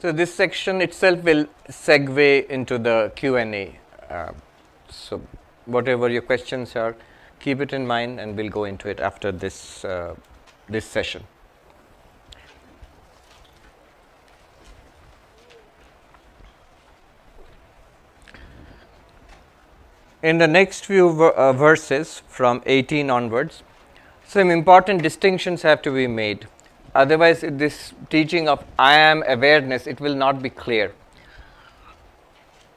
So this section itself will segue into the Q&A. So whatever your questions are, keep it in mind, and we'll go into it after this this session. In the next few verses from 18 onwards, some important distinctions have to be made. Otherwise, this teaching of I am awareness, it will not be clear.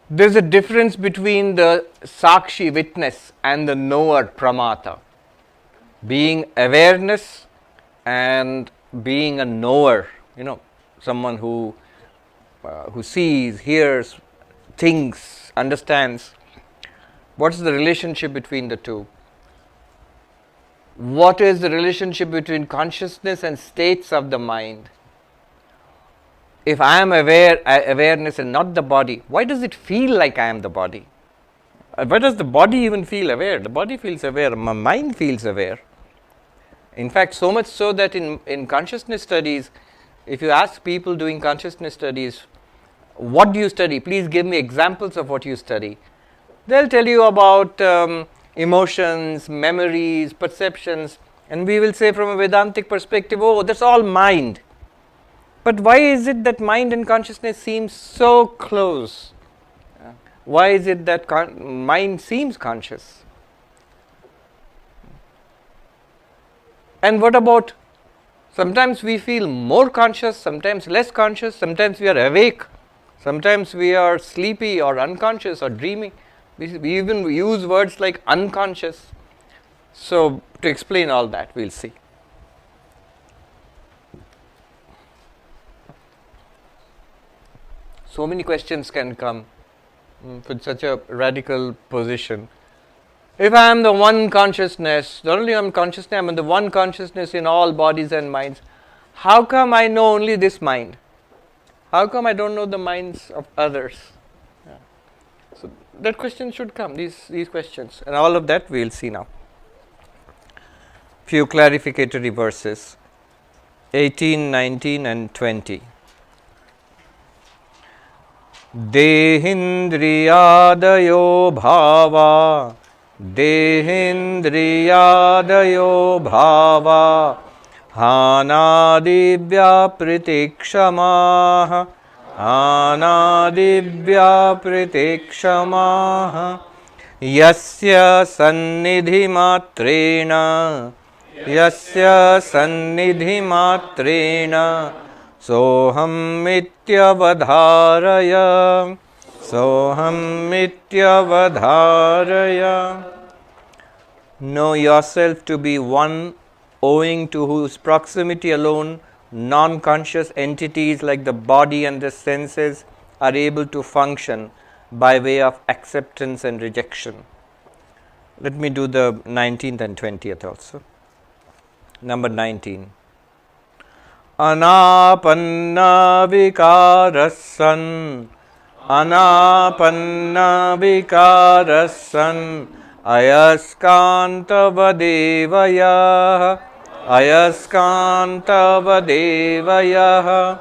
There is a difference between the Sakshi, witness, and the knower, Pramata. Being awareness and being a knower, someone who sees, hears, thinks, understands. What is the relationship between the two? What is the relationship between consciousness and states of the mind? If I am awareness and not the body, why does it feel like I am the body? Why does the body even feel aware? The body feels aware, my mind feels aware. In fact, so much so that in consciousness studies, if you ask people doing consciousness studies, what do you study? Please give me examples of what you study. They'll tell you about emotions, memories, perceptions, and we will say from a Vedantic perspective, oh, that's all mind. But why is it that mind and consciousness seem so close? Why is it that mind seems conscious? And what about, sometimes we feel more conscious, sometimes less conscious, sometimes we are awake, sometimes we are sleepy or unconscious or dreaming. We even use words like unconscious. So, to explain all that, we'll see. So many questions can come with such a radical position. If I am the one consciousness, not only I am consciousness, I am the one consciousness in all bodies and minds, how come I know only this mind? How come I don't know the minds of others? So that question should come, these questions, and all of that we will see now. Few clarificatory verses, 18, 19 and 20. Dehindriyadayo bhava, Dehindriyadayo bhava, Hanadibhya pritikshamaha, Anadibhya pritikshamaha, Yasya sannidhi matrena, Yasya sannidhi matrena, Soham mityavadharaya, Soham mityavadharaya. Know yourself to be one, owing to whose proximity alone non-conscious entities like the body and the senses are able to function by way of acceptance and rejection. Let me do the 19th and 20th also. Number 19. Anapanna vikarasan, Anapanna vikarasan, Ayaskantavadevaya, Ayaskantavadevaya,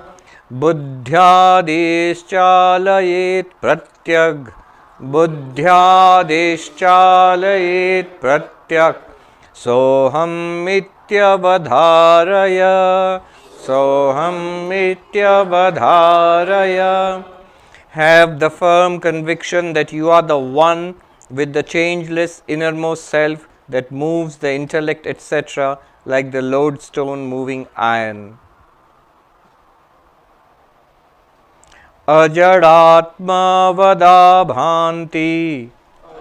Buddhyadeschchalayet pratyag, Buddhyadeschchalayet pratyag, Soham mityavadharaya, Soham mityavadharaya. Have the firm conviction that you are the one with the changeless innermost self that moves the intellect, etc., like the lodestone moving iron. Ajadatma vada bhanti,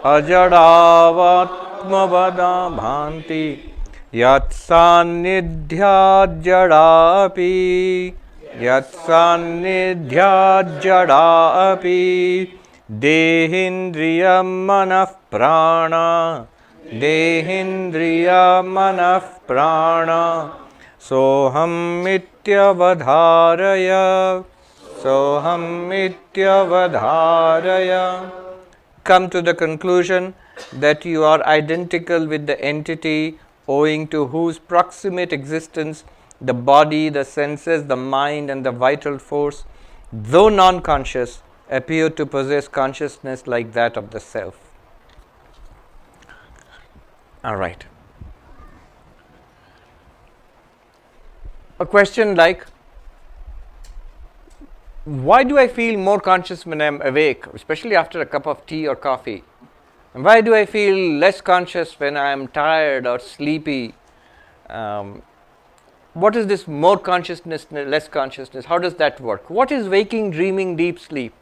Ajadavatma vada bhanti, Yat sannidhyat jadapi, Yat sannidhyat jadapi, Dehindriyam manah prana, Dehindriyam manah prana, Soham mityavadharaya, Soham mityavadharaya. Come to the conclusion that you are identical with the entity owing to whose proximate existence the body, the senses, the mind and the vital force though non-conscious, appear to possess consciousness like that of the self. All right. A question like, why do I feel more conscious when I am awake, especially after a cup of tea or coffee? And why do I feel less conscious when I am tired or sleepy? What is this more consciousness, less consciousness? How does that work? What is waking, dreaming, deep sleep?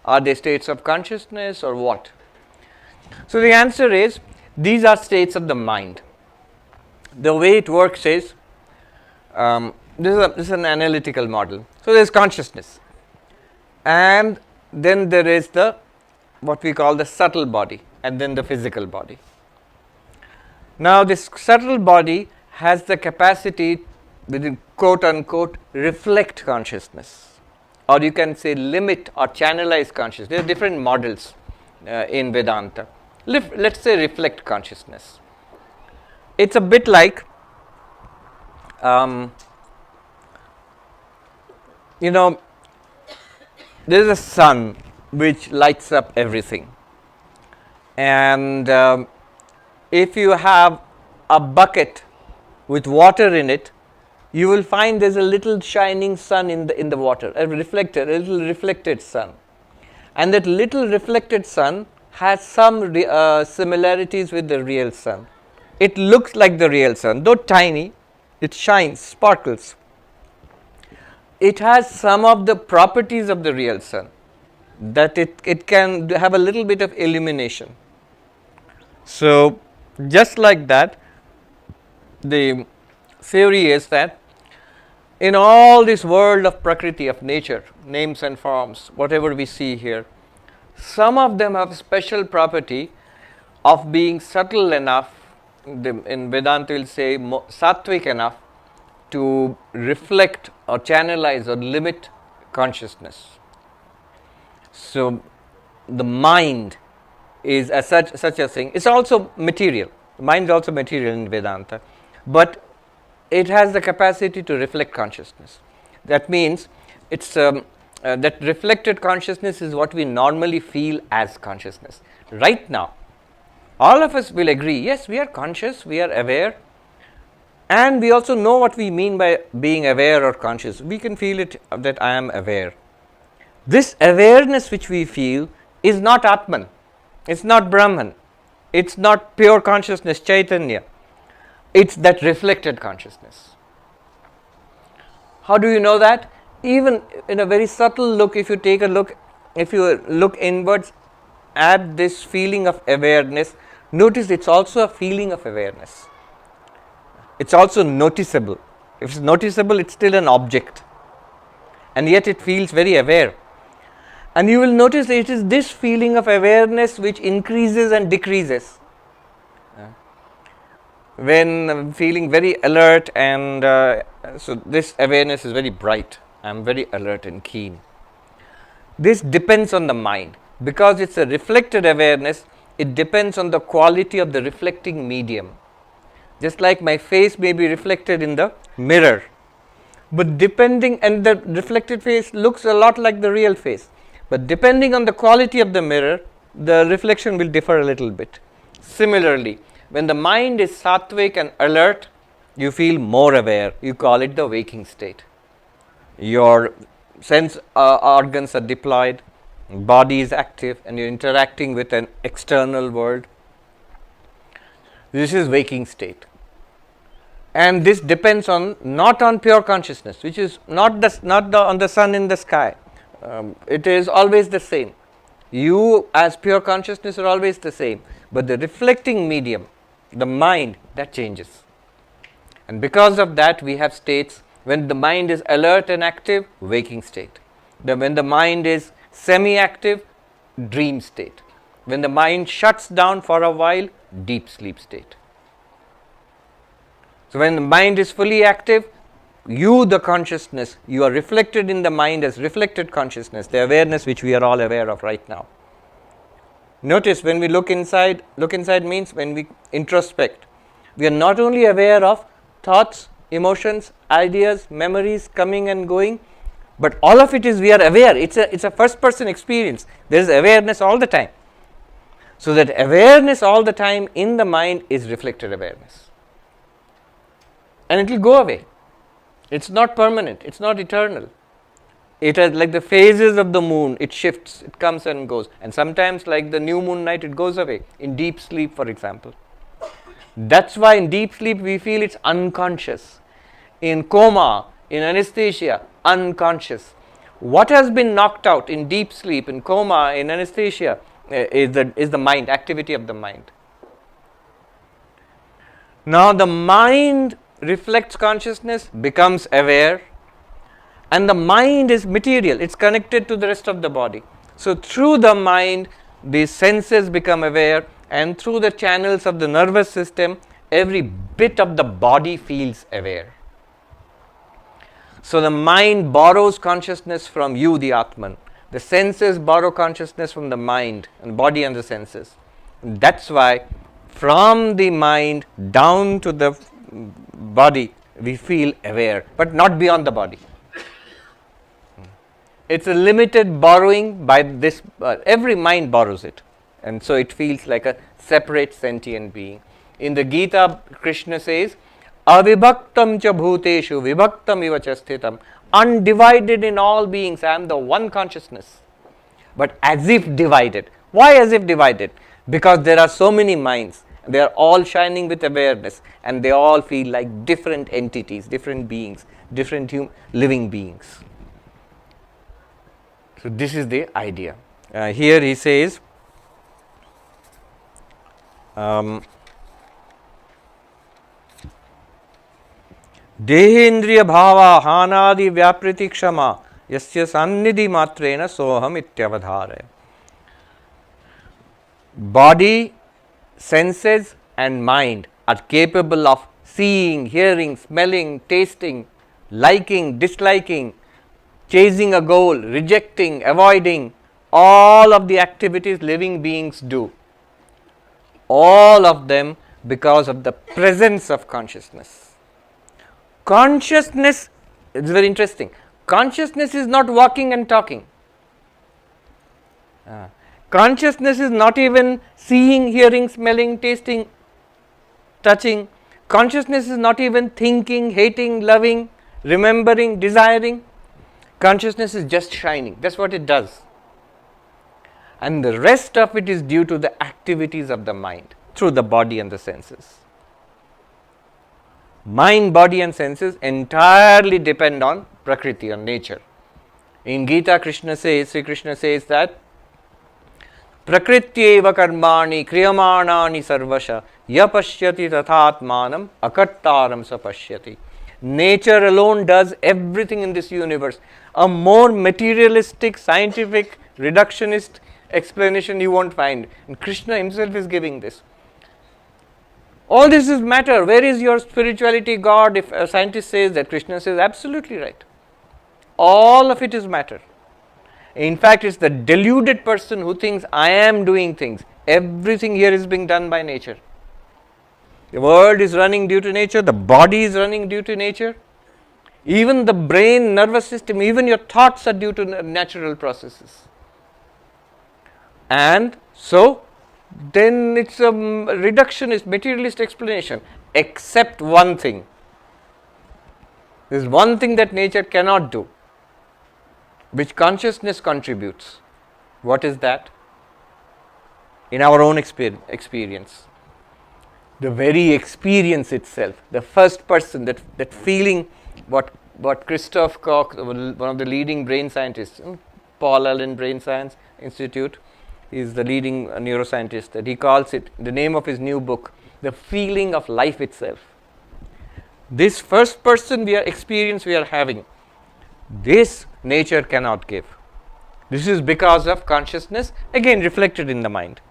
Are they states of consciousness or what? So the answer is, these are states of the mind. The way it works is, this is an analytical model. So there is consciousness, and then there is the what we call the subtle body, and then the physical body. Now this subtle body has the capacity, within quote unquote, reflect consciousness, or you can say limit or channelize consciousness. There are different models in Vedanta. Let's say reflect consciousness. It's a bit like there is a sun which lights up everything, and if you have a bucket with water in it, you will find there's a little shining sun in the water, a little reflected sun, and that little reflected sun has some similarities with the real sun. It looks like the real sun, though tiny. It shines, sparkles. It has some of the properties of the real sun, that it can have a little bit of illumination. So just like that, the theory is that in all this world of Prakriti, of nature, names and forms, whatever we see here, some of them have special property of being subtle enough, in Vedanta will say sattvic enough, to reflect or channelize or limit consciousness. So the mind is as such a thing. It's also material. The mind is also material in Vedanta, but it has the capacity to reflect consciousness. That means it's that reflected consciousness is what we normally feel as consciousness. Right now, all of us will agree, yes, we are conscious, we are aware, and we also know what we mean by being aware or conscious. We can feel it, that I am aware. This awareness which we feel is not Atman, it's not Brahman, it's not pure consciousness, Chaitanya. It's that reflected consciousness. How do you know that? Even in a very subtle look, if you look inwards at this feeling of awareness, notice it's also a feeling of awareness. It's also noticeable. If it's noticeable, it's still an object, and yet it feels very aware. And you will notice that it is this feeling of awareness which increases and decreases. When I'm feeling very alert, and so this awareness is very bright, I'm very alert and keen. This depends on the mind. Because it's a reflected awareness, it depends on the quality of the reflecting medium. Just like my face may be reflected in the mirror, but and the reflected face looks a lot like the real face, but depending on the quality of the mirror, the reflection will differ a little bit. Similarly, when the mind is sattvic and alert, you feel more aware. You call it the waking state. Your sense organs are deployed, body is active, and you're interacting with an external world. This is waking state. And this depends not on pure consciousness, which is not on the sun in the sky. It is always the same. You as pure consciousness are always the same, but the reflecting medium, the mind, that changes. And because of that, we have states when the mind is alert and active, waking state. When the mind is semi-active, dream state. When the mind shuts down for a while, deep sleep state. So when the mind is fully active, you, the consciousness, you are reflected in the mind as reflected consciousness, the awareness which we are all aware of right now. Notice when we look inside means when we introspect, we are not only aware of thoughts, emotions, ideas, memories coming and going, But all of it is we are aware. It's a first person experience. There is awareness all the time. So that awareness all the time in the mind is reflected awareness. And it will go away. It's not permanent. It's not eternal. It is like the phases of the moon. It shifts. It comes and goes. And sometimes like the new moon night, it goes away. In deep sleep, for example. That's why in deep sleep we feel it's unconscious. In coma, in anesthesia, unconscious. What has been knocked out in deep sleep, in coma, in anesthesia, is the mind, activity of the mind. Now the mind reflects consciousness, becomes aware, and the mind is material. It's connected to the rest of the body. So through the mind, the senses become aware, and through the channels of the nervous system, every bit of the body feels aware. So the mind borrows consciousness from you, the Atman. The senses borrow consciousness from the mind and body and the senses. And that's why from the mind down to the body, we feel aware, but not beyond the body. It's a limited borrowing by this, every mind borrows it. And so it feels like a separate sentient being. In the Gita, Krishna says, Avibhaktam cha bhuteshu vibhaktam iva cha sthitam. Undivided in all beings, I am the one consciousness. But as if divided. Why as if divided? Because there are so many minds. They are all shining with awareness. And they all feel like different entities, different beings, different living beings. So this is the idea. Here he says, Dehendriya bhava hanadi vyapriti kshama yasya sannidhi matrena soham ityavadharaya. Body, senses and mind are capable of seeing, hearing, smelling, tasting, liking, disliking, chasing a goal, rejecting, avoiding, all of the activities living beings do. All of them because of the presence of consciousness. Consciousness, it's very interesting. Consciousness is not walking and talking. Consciousness is not even seeing, hearing, smelling, tasting, touching. Consciousness is not even thinking, hating, loving, remembering, desiring. Consciousness is just shining. That's what it does. And the rest of it is due to the activities of the mind through the body and the senses. Mind, body and senses entirely depend on Prakriti, on nature. In Gita, Sri Krishna says that Prakrityeva karmani kriyamanani sarvasha yapashyati tathatmanam akartaram sapashyati. Nature alone does everything in this universe. A more materialistic, scientific, reductionist explanation you won't find. And Krishna himself is giving this. All this is matter. Where is your spirituality, God? If a scientist says that, Krishna says absolutely right. All of it is matter. In fact, it's the deluded person who thinks I am doing things. Everything here is being done by nature. The world is running due to nature. The body is running due to nature. Even the brain, nervous system, even your thoughts are due to natural processes. And so, then it's a reductionist, materialist explanation, except one thing. There is one thing that nature cannot do, which consciousness contributes. What is that? In our own experience. The very experience itself, the first person, that feeling, what Christoph Koch, one of the leading brain scientists, Paul Allen Brain Science Institute, is the leading neuroscientist, that he calls it, the name of his new book, the feeling of life itself. This first person experience we are having, this nature cannot give. This is because of consciousness, again reflected in the mind.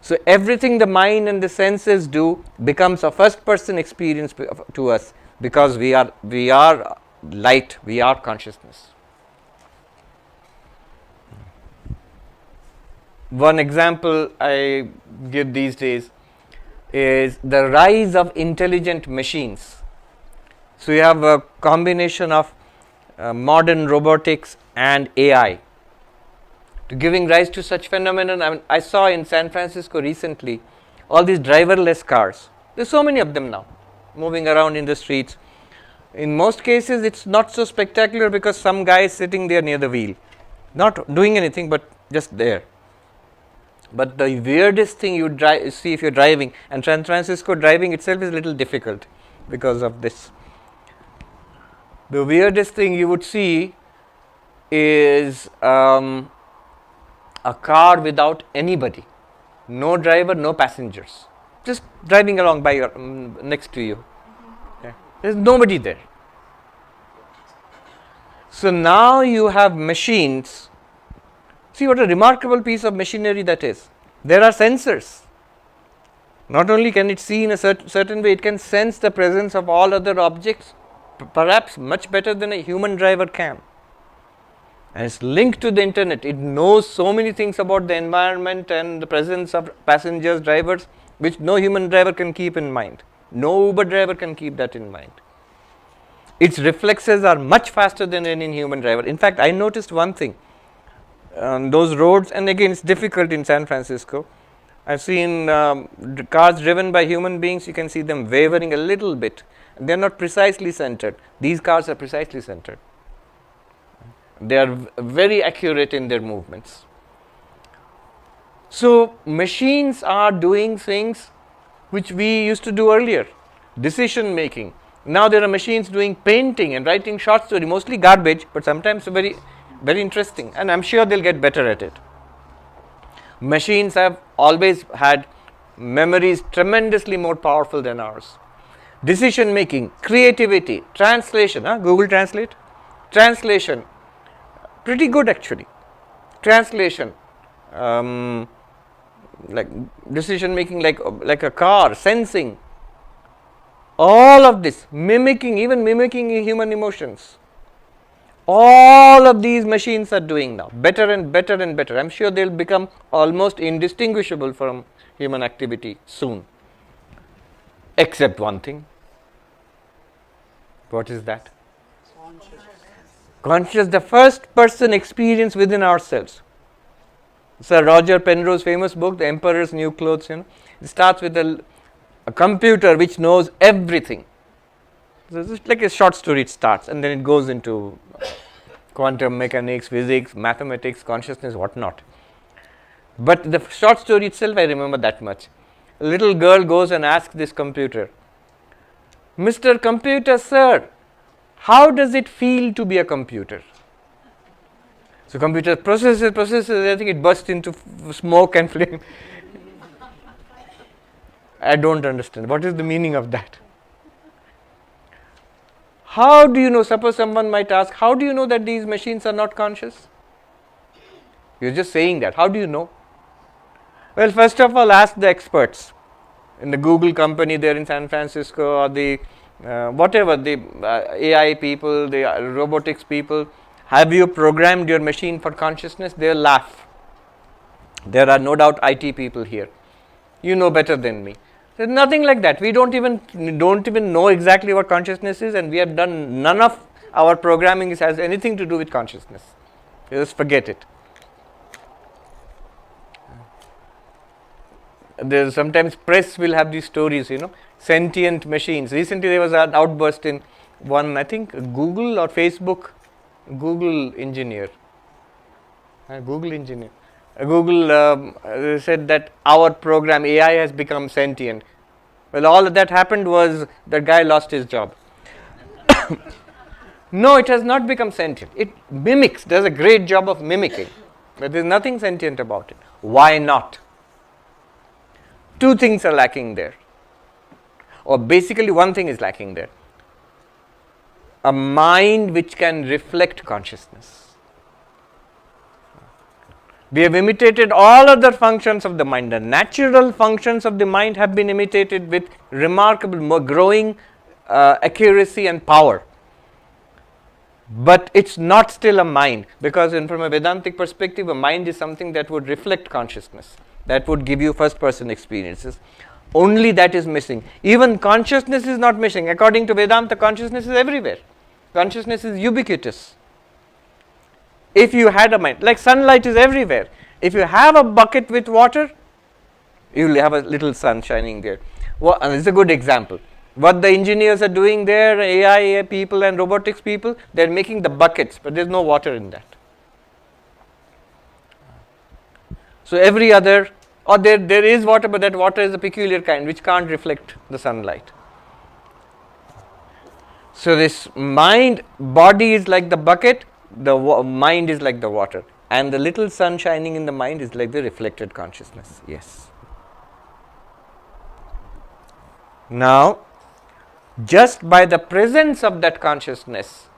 So everything the mind and the senses do becomes a first person experience to us, because we are light, we are consciousness. One example I give these days is the rise of intelligent machines. So you have a combination of modern robotics and AI to giving rise to such phenomenon. I saw in San Francisco recently all these driverless cars. There's so many of them now moving around in the streets. In most cases, it's not so spectacular because some guy is sitting there near the wheel, not doing anything but just there. But the weirdest thing you see if you're driving, and San Francisco driving itself is a little difficult because of this. The weirdest thing you would see is a car without anybody, no driver, no passengers, just driving along by your next to you. Yeah. There's nobody there. So now you have machines. See what a remarkable piece of machinery that is. There are sensors. Not only can it see in a certain way, it can sense the presence of all other objects, perhaps much better than a human driver can. And it's linked to the internet. It knows so many things about the environment and the presence of passengers, drivers, which no human driver can keep in mind. No Uber driver can keep that in mind. Its reflexes are much faster than any human driver. In fact, I noticed one thing. On those roads, and again it's difficult in San Francisco, I've seen cars driven by human beings, you can see them wavering a little bit. They are not precisely centered. These cars are precisely centered. They are very accurate in their movements. So machines are doing things which we used to do earlier. Decision making. Now there are machines doing painting and writing short story, mostly garbage, but sometimes very interesting, and I'm sure they'll get better at it. Machines have always had memories tremendously more powerful than ours. Decision making, creativity, translation, Google Translate, translation, pretty good actually. Translation, like decision making, like a car, sensing, all of this, even mimicking human emotions. All of these machines are doing now, better and better and better. I'm sure they'll become almost indistinguishable from human activity soon. Except one thing. What is that? Conscious, the first person experience within ourselves. Sir Roger Penrose's famous book, The Emperor's New Clothes, it starts with a computer which knows everything. So it's like a short story, it starts, and then it goes into quantum mechanics, physics, mathematics, consciousness, whatnot. But the short story itself, I remember that much. A little girl goes and asks this computer, Mr. Computer, sir, how does it feel to be a computer? So computer processes, I think it bursts into smoke and flame. I don't understand. What is the meaning of that? How do you know? Suppose someone might ask, how do you know that these machines are not conscious? You're just saying that. How do you know? Well, first of all, ask the experts in the Google company there in San Francisco, or the whatever, the AI people, the robotics people. Have you programmed your machine for consciousness? They'll laugh. There are no doubt IT people here. You know better than me. There's nothing like that. We don't even know exactly what consciousness is, and we have done none of our programming has anything to do with consciousness. You just forget it. There's sometimes press will have these stories, sentient machines. Recently there was an outburst in one, I think Google or Facebook, Google engineer. Google said that our program AI has become sentient. Well, all that happened was the guy lost his job. No, it has not become sentient. It mimics, does a great job of mimicking, but there is nothing sentient about it. Why not? Two things are lacking there, or basically one thing is lacking there. A mind which can reflect consciousness. We have imitated all other functions of the mind. The natural functions of the mind have been imitated with remarkable, growing accuracy and power. But it's not still a mind, because from a Vedantic perspective, a mind is something that would reflect consciousness, that would give you first person experiences. Only that is missing. Even consciousness is not missing. According to Vedanta, consciousness is everywhere. Consciousness is ubiquitous. If you had a mind, like sunlight is everywhere. If you have a bucket with water, you will have a little sun shining there. Well, and it's a good example. What the engineers are doing there, AI people and robotics people, they are making the buckets, but there is no water in that. So every other, or there is water, but that water is a peculiar kind which can't reflect the sunlight. So this mind, body is like the bucket, the mind is like the water, and the little sun shining in the mind is like the reflected consciousness. Yes. Now, just by the presence of that consciousness,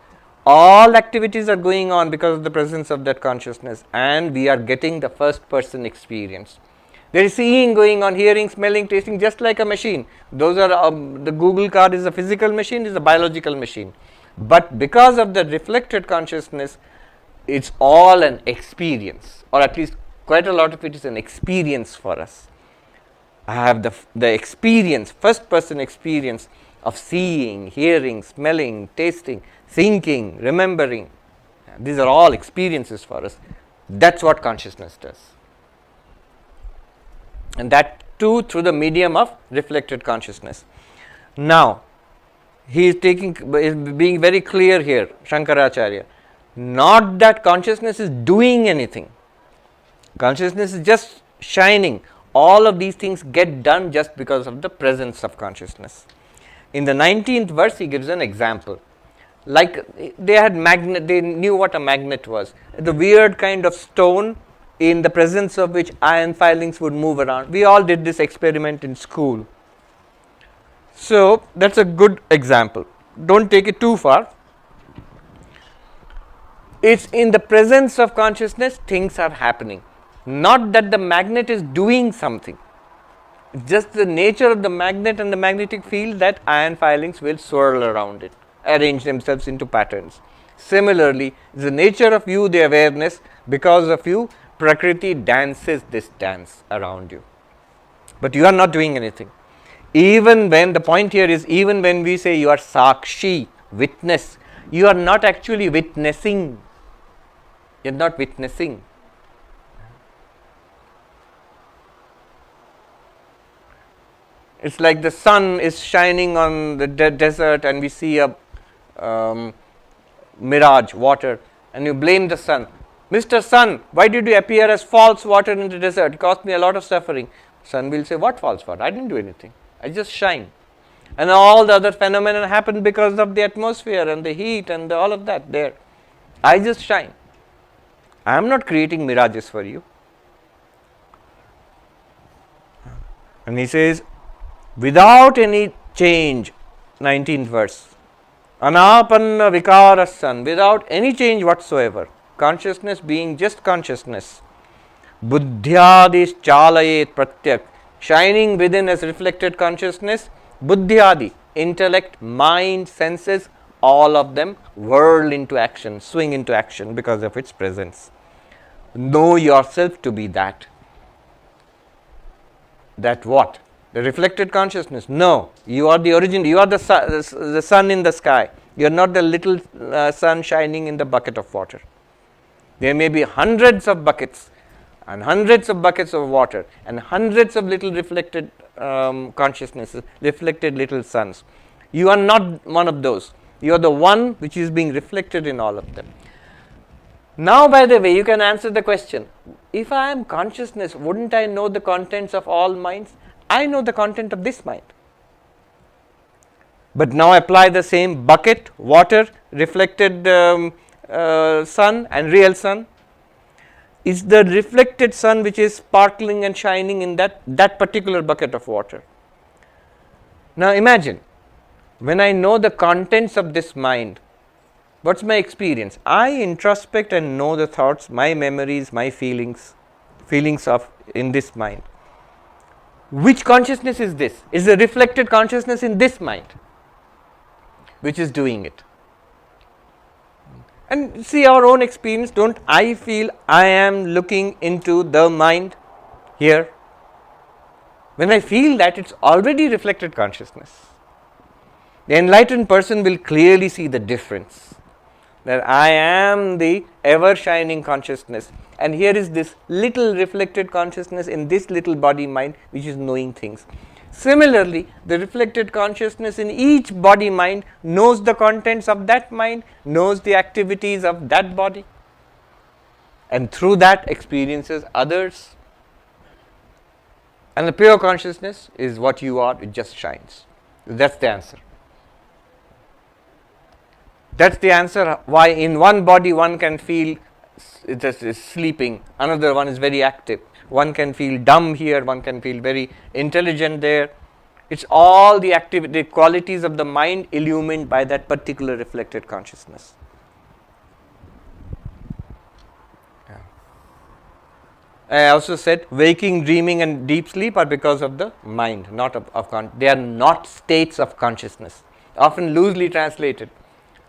all activities are going on because of the presence of that consciousness, and we are getting the first person experience. There is seeing going on, hearing, smelling, tasting, just like a machine. Those are the Google car is a physical machine, is a biological machine. But because of the reflected consciousness, it's all an experience, or at least quite a lot of it is an experience for us. I have the experience, first person experience of seeing, hearing, smelling, tasting, thinking, remembering. These are all experiences for us. That's what consciousness does. And that too through the medium of reflected consciousness. Now, he is being very clear here, Shankaracharya. Not that consciousness is doing anything. Consciousness is just shining. All of these things get done just because of the presence of consciousness. In the 19th verse, he gives an example. Like they knew what a magnet was. The weird kind of stone in the presence of which iron filings would move around. We all did this experiment in school. So that's a good example. Don't take it too far. It's in the presence of consciousness, things are happening. Not that the magnet is doing something. It's just the nature of the magnet and the magnetic field that iron filings will swirl around it, arrange themselves into patterns. Similarly, it's the nature of you, the awareness, because of you, Prakriti dances this dance around you. But you are not doing anything. Even when, the point here is, even when we say you are Sakshi, witness, you are not actually witnessing. You are not witnessing. It's like the sun is shining on the desert and we see a mirage, water, and you blame the sun. Mr. Sun, why did you appear as false water in the desert? It caused me a lot of suffering. Sun will say, what false water? I didn't do anything. I just shine. And all the other phenomena happen because of the atmosphere and the heat and all of that there. I just shine. I am not creating mirages for you. And he says, without any change, 19th verse, anapanna vikara san, without any change whatsoever, consciousness being just consciousness, buddhyadis chalayet pratyak, shining within as reflected consciousness, buddhyadi, intellect, mind, senses, all of them whirl into action, swing into action because of its presence. Know yourself to be that. That what? The reflected consciousness. No, you are the origin, you are the sun in the sky. You are not the little sun shining in the bucket of water. There may be hundreds of buckets and hundreds of buckets of water and hundreds of little reflected consciousnesses, reflected little suns. You are not one of those. You are the one which is being reflected in all of them. Now, by the way, you can answer the question, if I am consciousness, wouldn't I know the contents of all minds? I know the content of this mind. But now apply the same bucket, water, reflected sun and real sun. Is the reflected sun which is sparkling and shining in that particular bucket of water. Now imagine, when I know the contents of this mind, what's my experience? I introspect and know the thoughts, my memories, my feelings of in this mind. Which consciousness is this? Is the reflected consciousness in this mind which is doing it. And see our own experience, don't I feel I am looking into the mind here? When I feel that, it's already reflected consciousness. The enlightened person will clearly see the difference, that I am the ever shining consciousness, and here is this little reflected consciousness in this little body mind which is knowing things. Similarly, the reflected consciousness in each body mind knows the contents of that mind, knows the activities of that body, and through that experiences others. And the pure consciousness is what you are, it just shines. That's the answer. That's the answer why in one body one can feel it is sleeping, another one is very active. One can feel dumb here, one can feel very intelligent there. It's all the activity, qualities of the mind illumined by that particular reflected consciousness. Yeah. I also said waking, dreaming and deep sleep are because of the mind, not they are not states of consciousness, often loosely translated.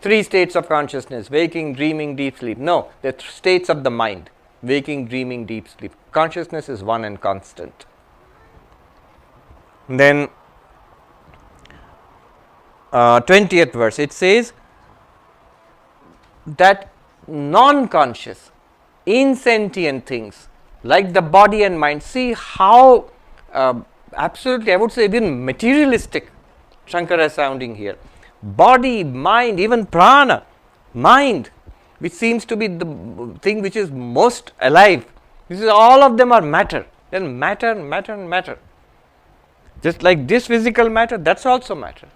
3 states of consciousness: waking, dreaming, deep sleep. No, they're states of the mind: waking, dreaming, deep sleep. Consciousness is one and constant. Then 20th verse, it says that non-conscious, insentient things like the body and mind, see how absolutely, I would say, even materialistic Shankara is sounding here. Body, mind, even prana, mind, which seems to be the thing which is most alive. This is, all of them are matter. Then matter, matter, matter. Just like this physical matter, that's also matter.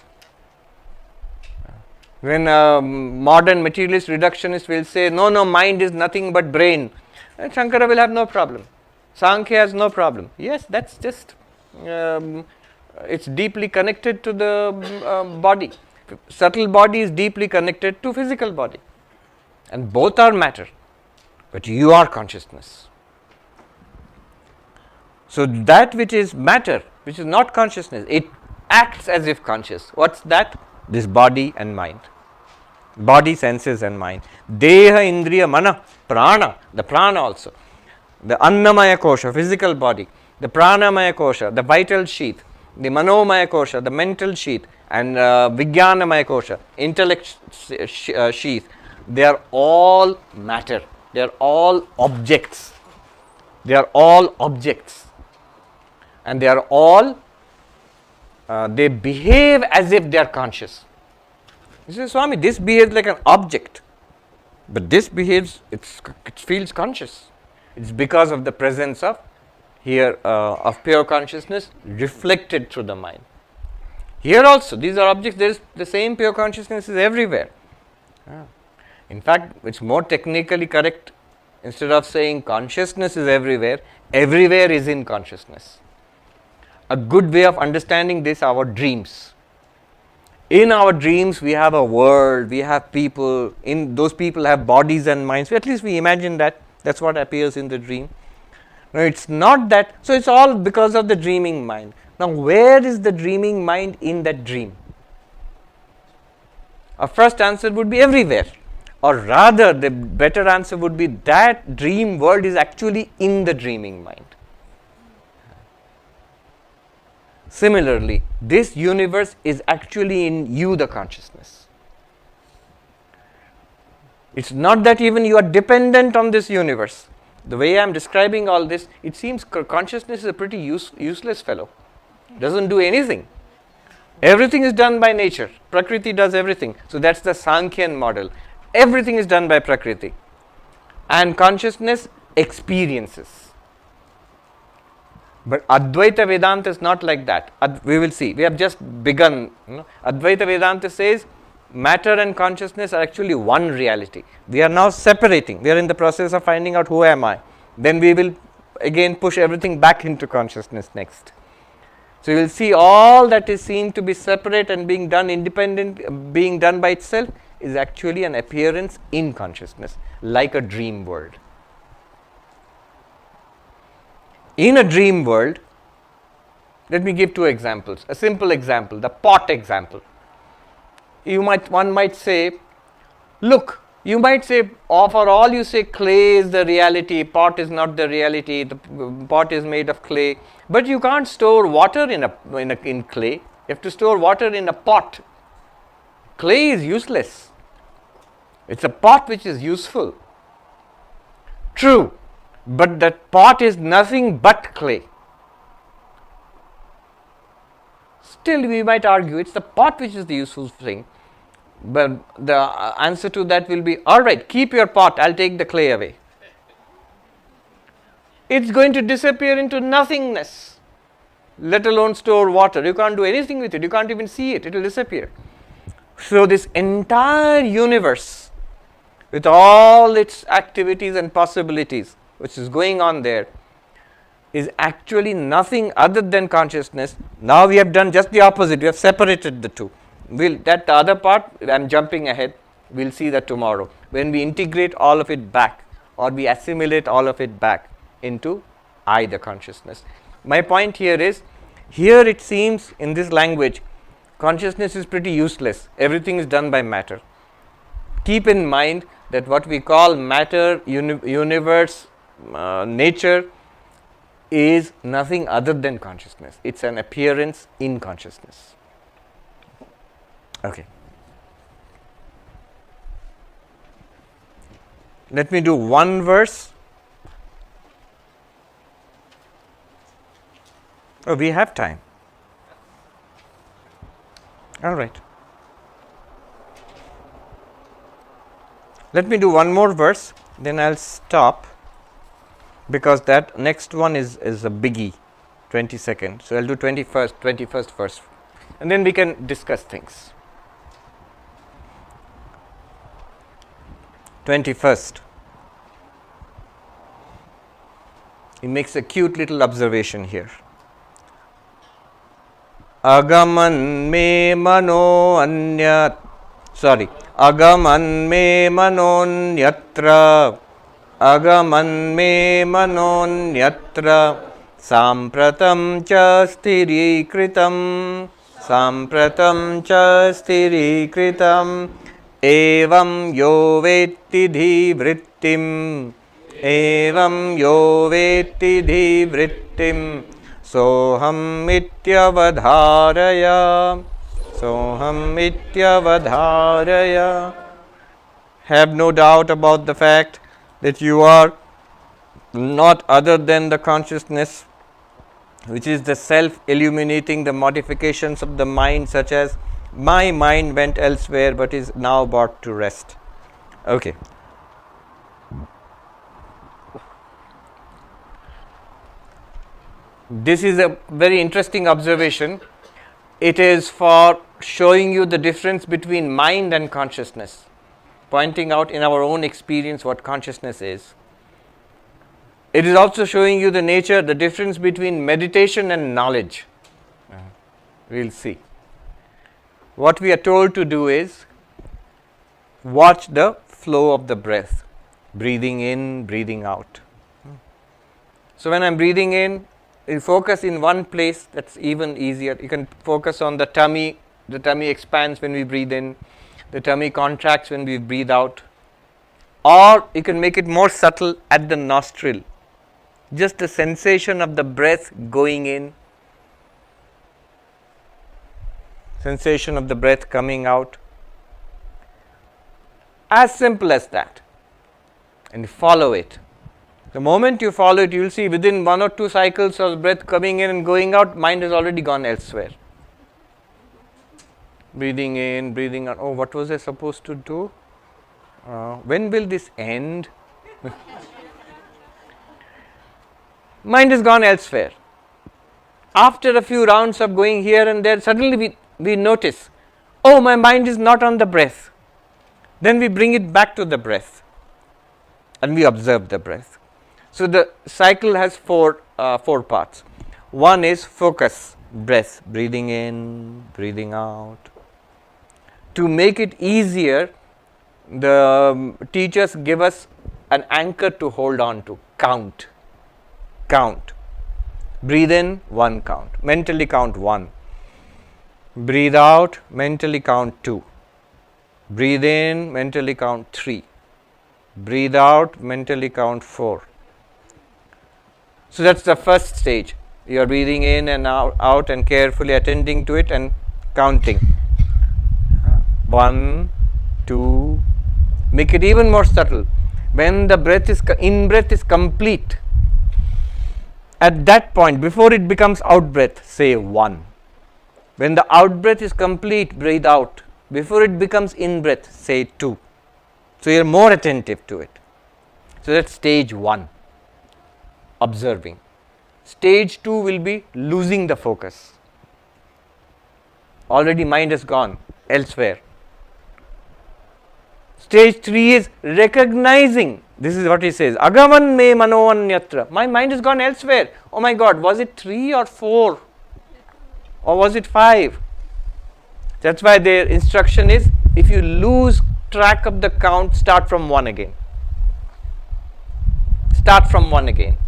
When modern materialist reductionists will say, no, mind is nothing but brain, Shankara will have no problem. Sankhya has no problem. Yes, that's just, it's deeply connected to the body. Subtle body is deeply connected to physical body, and both are matter, but you are consciousness. So that which is matter, which is not consciousness, it acts as if conscious. What's that? This body and mind. Body, senses and mind. Deha, indriya, mana, prana, the prana also. The annamaya kosha, physical body. The pranamaya kosha, the vital sheath. The manomaya kosha, the mental sheath. And vijnanamaya kosha, intellect sheath. They are all matter. They are all objects. They are all objects. And they are all, they behave as if they are conscious. You say, Swami, this behaves like an object, but this behaves, it feels conscious. It's because of the presence of here of pure consciousness reflected through the mind. Here also, these are objects. There is the same pure consciousness is everywhere. In fact, it's more technically correct. Instead of saying consciousness is everywhere, everywhere is in consciousness. A good way of understanding this are our dreams. In our dreams, we have a world, we have people. In those people have bodies and minds. At least we imagine that. That's what appears in the dream. No, it's not that. So it's all because of the dreaming mind. Now, where is the dreaming mind in that dream? Our first answer would be everywhere. Or rather, the better answer would be that dream world is actually in the dreaming mind. Similarly, this universe is actually in you, the consciousness. It's not that even you are dependent on this universe. The way I am describing all this, it seems consciousness is a pretty useless fellow. Doesn't do anything. Everything is done by nature. Prakriti does everything. So that's the Sankhyan model. Everything is done by Prakriti. And consciousness experiences. But Advaita Vedanta is not like that. We will see. We have just begun. Advaita Vedanta says matter and consciousness are actually one reality. We are now separating. We are in the process of finding out who am I. Then we will again push everything back into consciousness next. So you will see all that is seen to be separate and being done independent, being done by itself, is actually an appearance in consciousness, like a dream world. In a dream world, let me give 2 examples. A simple example, the pot example. One might say, look, you might say, for all you say clay is the reality, pot is not the reality, the pot is made of clay, but you can't store water in clay. You have to store water in a pot. Clay is useless. It's a pot which is useful. True, but that pot is nothing but clay. Still, we might argue it's the pot which is the useful thing. But the answer to that will be, all right, keep your pot, I'll take the clay away. It's going to disappear into nothingness, let alone store water. You can't do anything with it, you can't even see it, it will disappear. So this entire universe, with all its activities and possibilities which is going on there, is actually nothing other than consciousness. Now we have done just the opposite, we have separated the two. That the other part, I am jumping ahead, we will see that tomorrow, when we integrate all of it back, or we assimilate all of it back into I, the consciousness. My point here is, here it seems in this language, consciousness is pretty useless, everything is done by matter. Keep in mind that what we call matter, universe, nature, is nothing other than consciousness. It's an appearance in consciousness. Okay. Let me do one verse. Oh, we have time. All right. Let me do one more verse, then I'll stop, because that next one is a biggie, 22nd. So I'll do 21st verse, and then we can discuss things. 21st. He makes a cute little observation here. Agaman me mano anyat. Agaman me manonyatra. Agaman me manonyatra. Sampratam cha sthirikritam. Sampratam cha sthirikritam. Evam yo vetti dhivrittim. Evam yo vetti dhivrittim. Soham ityavadharaya. Soham ityavadharaya. Have no doubt about the fact that you are not other than the consciousness, which is the self illuminating the modifications of the mind, such as my mind went elsewhere but is now brought to rest. Okay. This is a very interesting observation. It is for showing you the difference between mind and consciousness, pointing out in our own experience what consciousness is. It is also showing you the nature, the difference between meditation and knowledge. We will see. What we are told to do is watch the flow of the breath, breathing in, breathing out. So when I am breathing in, you focus in one place, that's even easier. You can focus on the tummy expands when we breathe in, the tummy contracts when we breathe out, or you can make it more subtle at the nostril, just the sensation of the breath going in, sensation of the breath coming out, as simple as that, and follow it. The moment you follow it, you will see within 1 or 2 cycles of breath coming in and going out, mind has already gone elsewhere. Breathing in, breathing out. Oh, what was I supposed to do? When will this end? Mind has gone elsewhere. After a few rounds of going here and there, suddenly we notice, oh, my mind is not on the breath. Then we bring it back to the breath and we observe the breath. So the cycle has four parts. One is focus, breath, breathing in, breathing out. To make it easier, the teachers give us an anchor to hold on to. Count. Breathe in, 1 count. Mentally count 1. Breathe out, mentally count 2. Breathe in, mentally count 3. Breathe out, mentally count 4. So that's the first stage. You are breathing in and out and carefully attending to it and counting. 1, 2. Make it even more subtle. When the in-breath is complete, at that point, before it becomes out-breath, say 1. When the out-breath is complete, breathe out. Before it becomes in-breath, say 2. So you are more attentive to it. So that's stage 1, observing. Stage 2 will be losing the focus. Already mind has gone elsewhere. Stage 3 is recognizing. This is what he says. Agavan me mano anyatra. My mind has gone elsewhere. Oh my God, was it 3 or 4? Or was it 5? That's why their instruction is, if you lose track of the count, start from 1 again. Start from 1 again.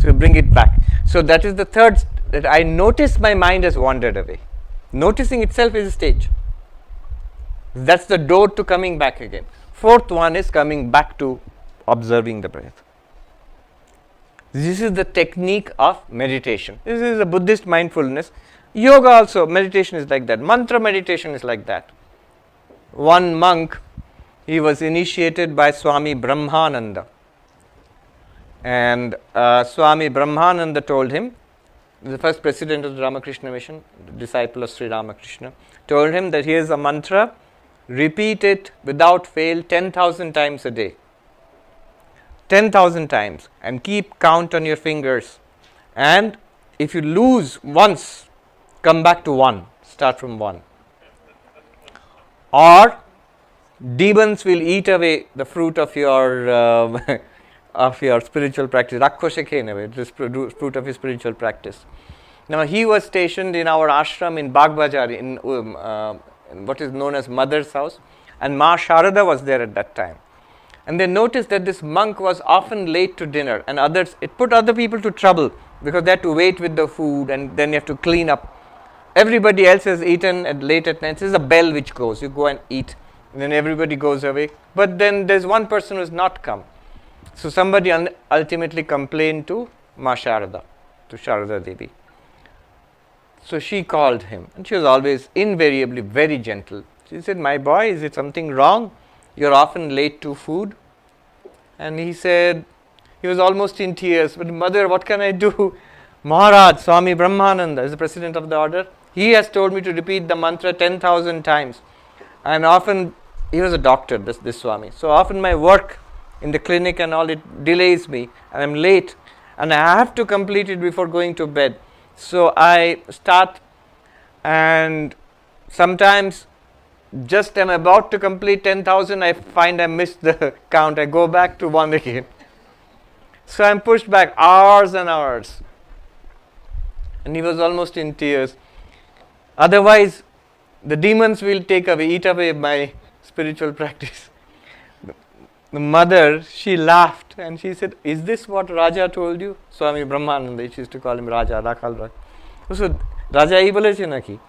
So bring it back. So that is the third, that I notice my mind has wandered away. Noticing itself is a stage. That's the door to coming back again. Fourth one is coming back to observing the breath. This is the technique of meditation. This is a Buddhist mindfulness. Yoga also, meditation is like that. Mantra meditation is like that. One monk, he was initiated by Swami Brahmananda. And Swami Brahmananda told him, the first president of the Ramakrishna mission, the disciple of Sri Ramakrishna, told him that here is a mantra, repeat it without fail 10,000 times a day. 10,000 times, and keep count on your fingers. And if you lose once, come back to 1, start from 1. Or demons will eat away the fruit of your of your spiritual practice. It is fruit of his spiritual practice. Now he was stationed in our ashram in Bagbazar, in what is known as Mother's house, and Ma Sharada was there at that time. And they noticed that this monk was often late to dinner, and it put other people to trouble because they had to wait with the food, and then you have to clean up. Everybody else has eaten late at night. This is a bell which goes. You go and eat, and then everybody goes away. But then there's one person who has not come. So somebody ultimately complained to Ma Sharada, to Sharada Devi. So she called him, and she was always invariably very gentle. She said, "My boy, is it something wrong? You're often late to food." And he said, he was almost in tears, "But mother, what can I do? Maharaj, Swami Brahmananda is the president of the order. He has told me to repeat the mantra 10,000 times. And often," he was a doctor, this Swami, "so often my work in the clinic and all, it delays me, and I'm late, and I have to complete it before going to bed. So I start, and sometimes just I'm about to complete 10,000, I find I missed the count. I go back to 1 again. So I'm pushed back hours and hours." And he was almost in tears. "Otherwise, the demons will eat away my spiritual practice." The mother, she laughed and she said, "Is this what Raja told you?" Swami Brahmananda, she used to call him Raja, Rakhal Raja. So, Raja ei boleche naki?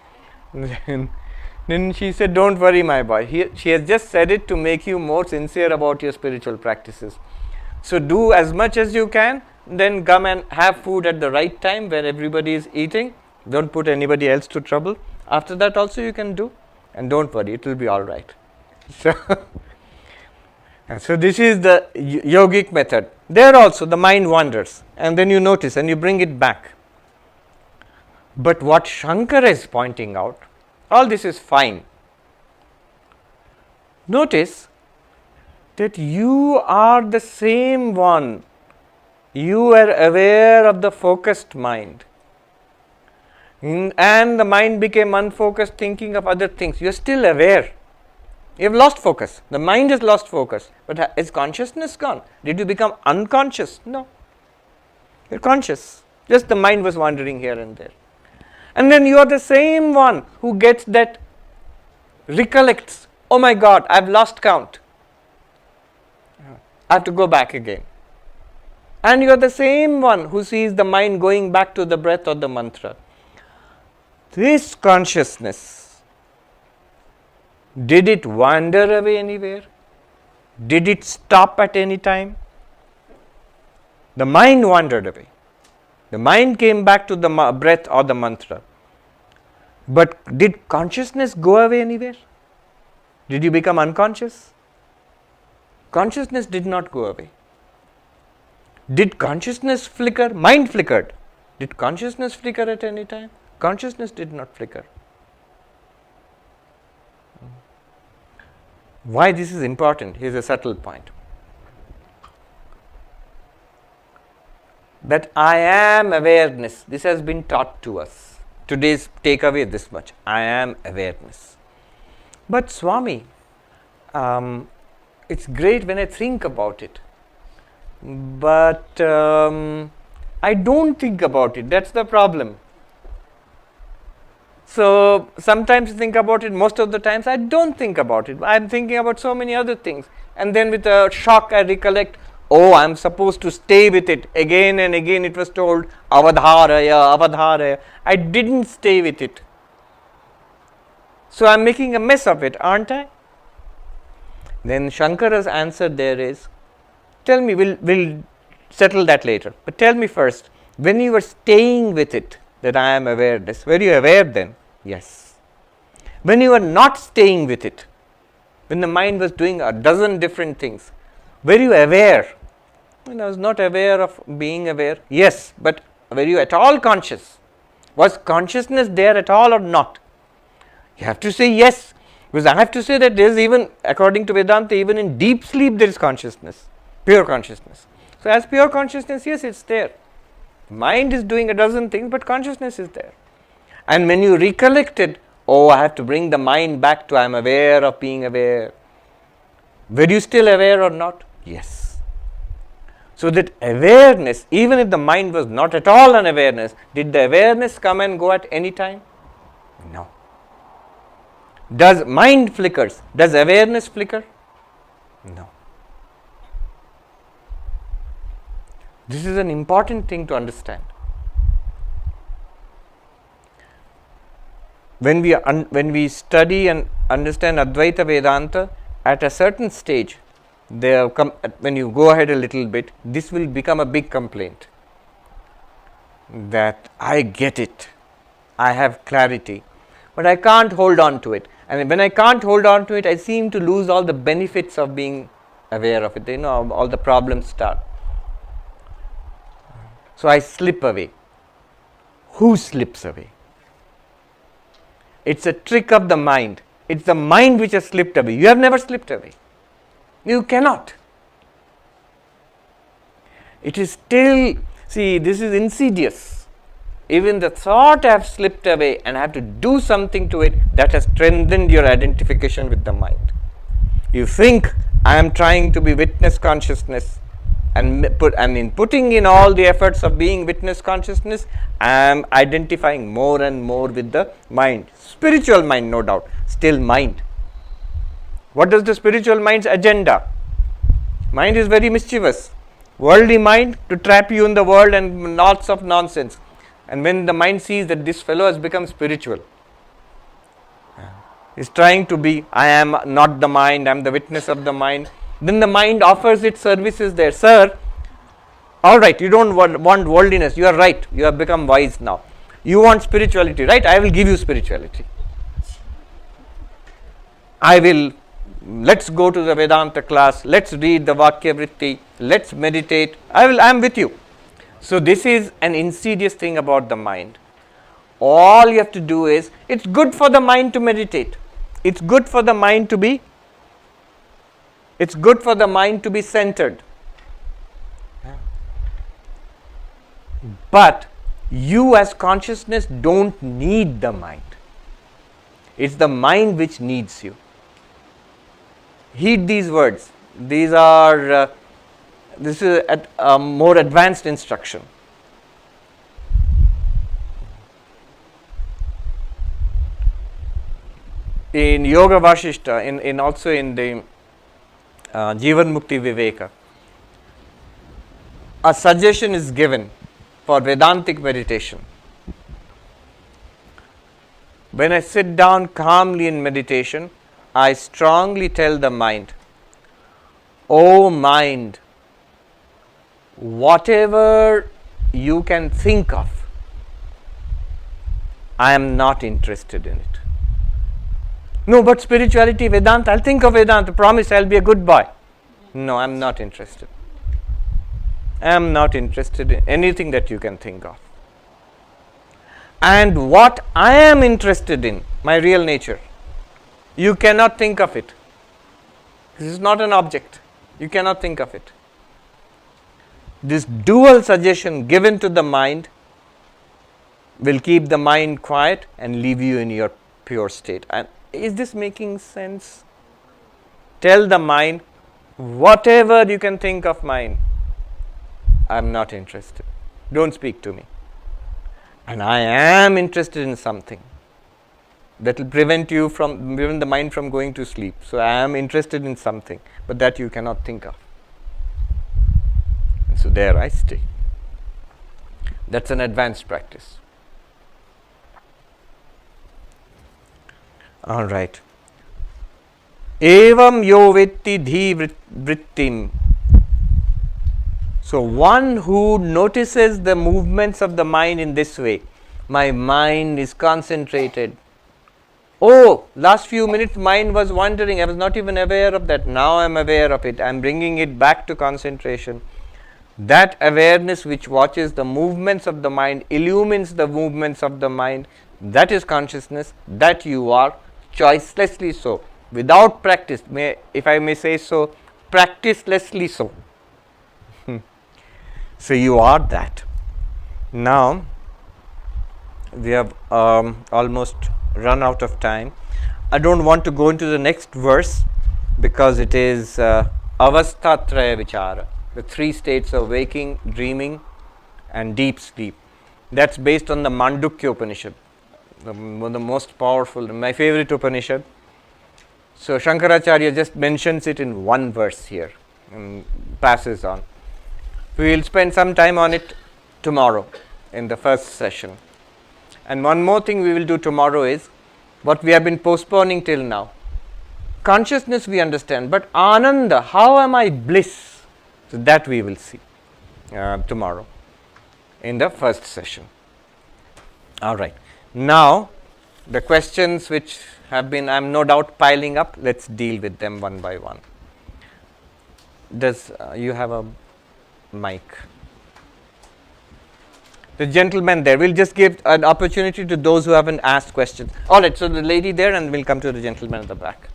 Then she said, "Don't worry, my boy. She has just said it to make you more sincere about your spiritual practices. So do as much as you can, then come and have food at the right time when everybody is eating. Don't put anybody else to trouble. After that also you can do, and don't worry, it will be all right." So this is the yogic method. There also the mind wanders, and then you notice and you bring it back. But what Shankara is pointing out, all this is fine. Notice that you are the same one. You are aware of the focused mind. And the mind became unfocused, thinking of other things. You are still aware. You have lost focus. The mind has lost focus. But is consciousness gone? Did you become unconscious? No. You are conscious. Just the mind was wandering here and there. And then you are the same one who gets that, recollects, "Oh my God, I have lost count. I have to go back again." And you are the same one who sees the mind going back to the breath or the mantra. This consciousness, did it wander away anywhere? Did it stop at any time? The mind wandered away. The mind came back to the breath or the mantra. But did consciousness go away anywhere? Did you become unconscious? Consciousness did not go away. Did consciousness flicker? Mind flickered. Did consciousness flicker at any time? Consciousness did not flicker. Why this is important? Here's a subtle point. That I am awareness, this has been taught to us. Today's takeaway is this much: I am awareness. But Swami, it's great when I think about it, but I don't think about it. That's the problem. So sometimes I think about it, most of the times I don't think about it. I'm thinking about so many other things, and then with a shock I recollect, oh, I'm supposed to stay with it. Again and again it was told, avadharaya, avadharaya. I didn't stay with it. So I'm making a mess of it, aren't I? Then Shankara's answer there is, tell me, we'll settle that later. But tell me first, when you were staying with it, that I am awareness, were you aware then? Yes. When you were not staying with it, when the mind was doing a dozen different things, were you aware? When I was not aware of being aware, yes, but were you at all conscious? Was consciousness there at all or not? You have to say yes, because I have to say that there is, even according to Vedanta, even in deep sleep there is consciousness, pure consciousness. So as pure consciousness, yes, it's there. Mind is doing a dozen things, but consciousness is there. And when you recollected, oh, I have to bring the mind back to I am aware of being aware. Were you still aware or not? Yes. So that awareness, even if the mind was not at all an awareness, did the awareness come and go at any time? No. Does mind flickers? Does awareness flicker? No. This is an important thing to understand. When we study and understand Advaita Vedanta, at a certain stage, when you go ahead a little bit, this will become a big complaint. That I get it, I have clarity, but I can't hold on to it. And when I can't hold on to it, I seem to lose all the benefits of being aware of it. You know, all the problems start. So I slip away. Who slips away? It's a trick of the mind. It's the mind which has slipped away. You have never slipped away. You cannot. It is still, see, this is insidious. Even the thought I have slipped away and I have to do something to it, that has strengthened your identification with the mind. You think, I am trying to be witness consciousness, and in putting in all the efforts of being witness consciousness, I am identifying more and more with the mind. Spiritual mind, no doubt, still mind. What is the spiritual mind's agenda? Mind is very mischievous. Worldly mind, to trap you in the world and lots of nonsense. And when the mind sees that this fellow has become spiritual, is trying to be, I am not the mind, I am the witness of the mind, then the mind offers its services there. Sir, all right, you don't want worldliness, you are right, you have become wise now. You want spirituality, right? I will give you spirituality. Let's go to the Vedanta class, let's read the Vakya Vritti, let's meditate, I am with you. So this is an insidious thing about the mind. All you have to do is, it's good for the mind to meditate. It's good for the mind to be centered. But you as consciousness don't need the mind. It's the mind which needs you. Heed these words. This is a more advanced instruction. In Yoga Vashishta, in also in the Jivan Mukti Viveka, a suggestion is given for Vedantic meditation. When I sit down calmly in meditation, I strongly tell the mind, "O mind, whatever you can think of, I am not interested in it. No, but spirituality, Vedanta, I'll think of Vedanta, promise I'll be a good boy. No, I'm not interested. I am not interested in anything that you can think of. And what I am interested in, my real nature, you cannot think of it. This is not an object. You cannot think of it. This dual suggestion given to the mind will keep the mind quiet and leave you in your pure state. And is this making sense? Tell the mind, whatever you can think of mind, I am not interested. Don't speak to me. And I am interested in something that will prevent the mind from going to sleep. So I am interested in something, but that you cannot think of. And so there I stay. That's an advanced practice. All right. Evam yo vetti dhi vrittim. So one who notices the movements of the mind in this way, my mind is concentrated. Oh, last few minutes mind was wandering, I was not even aware of that. Now I am aware of it, I am bringing it back to concentration. That awareness which watches the movements of the mind, illumines the movements of the mind, that is consciousness, that you are, choicelessly so, without practice, if I may say so, practicelessly so. So you are that. Now we have almost run out of time. I don't want to go into the next verse because it is avasthatraya vichara, the three states of waking, dreaming and deep sleep. That's based on the Mandukya Upanishad, the most powerful, my favorite Upanishad. So Shankaracharya just mentions it in one verse here and passes on. We will spend some time on it tomorrow in the first session. And one more thing we will do tomorrow is what we have been postponing till now. Consciousness we understand, but Ananda, how am I bliss? So that we will see tomorrow in the first session. All right. Now, the questions which have been, I am no doubt, piling up, let's deal with them one by one. Does you have a mic? The gentleman there, we'll just give an opportunity to those who haven't asked questions. All right, so the lady there, and we'll come to the gentleman at the back.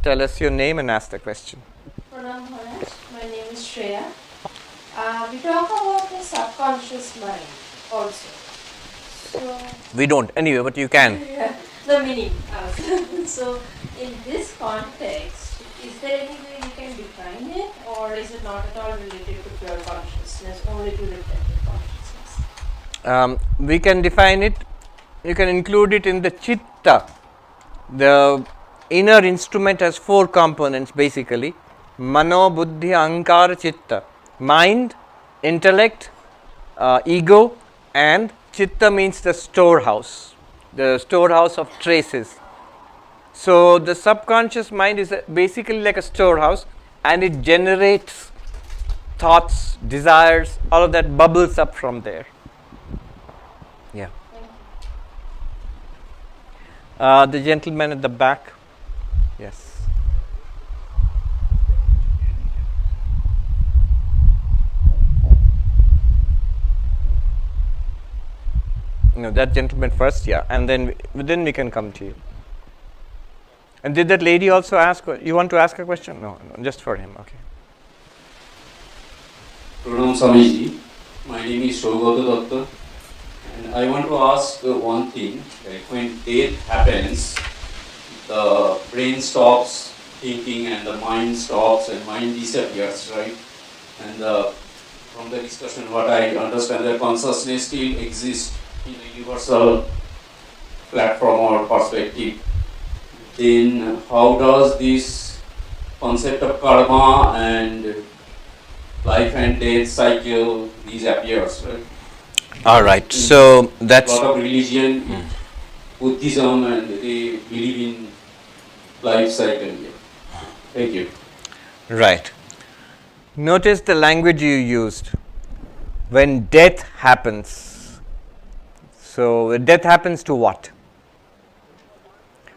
Tell us your name and ask the question. Pranam Maharaj, my name is Shreya. We talk about the subconscious mind also. So We don't, anyway, but you can. yeah, the meaning. So in this context, is there any way you can define it, or is it not at all related to pure consciousness, only to reflective consciousness? We can define it, you can include it in the chitta. The inner instrument has four components basically: mano, buddhi, ahankara, chitta. Mind, intellect, ego, and chitta means the storehouse of traces. So the subconscious mind is basically like a storehouse, and it generates thoughts, desires, all of that bubbles up from there. Yeah. The gentleman at the back. Yes. No, that gentleman first, yeah, and then we can come to you. And did that lady also ask? You want to ask a question? No, just for him. Okay. Pranam Swamiji, my name is Shogata Datta, and I want to ask one thing. Like when death happens, the brain stops thinking and the mind stops and mind disappears, right? And from the discussion, what I understand, that consciousness still exists in the universal platform or perspective. Then how does this concept of karma and life and death cycle these appears, right? All right. So that's a lot of religion, Buddhism, and they believe in life cycle. Yeah. Thank you. right. Notice the language you used. When death happens. So, death happens to what?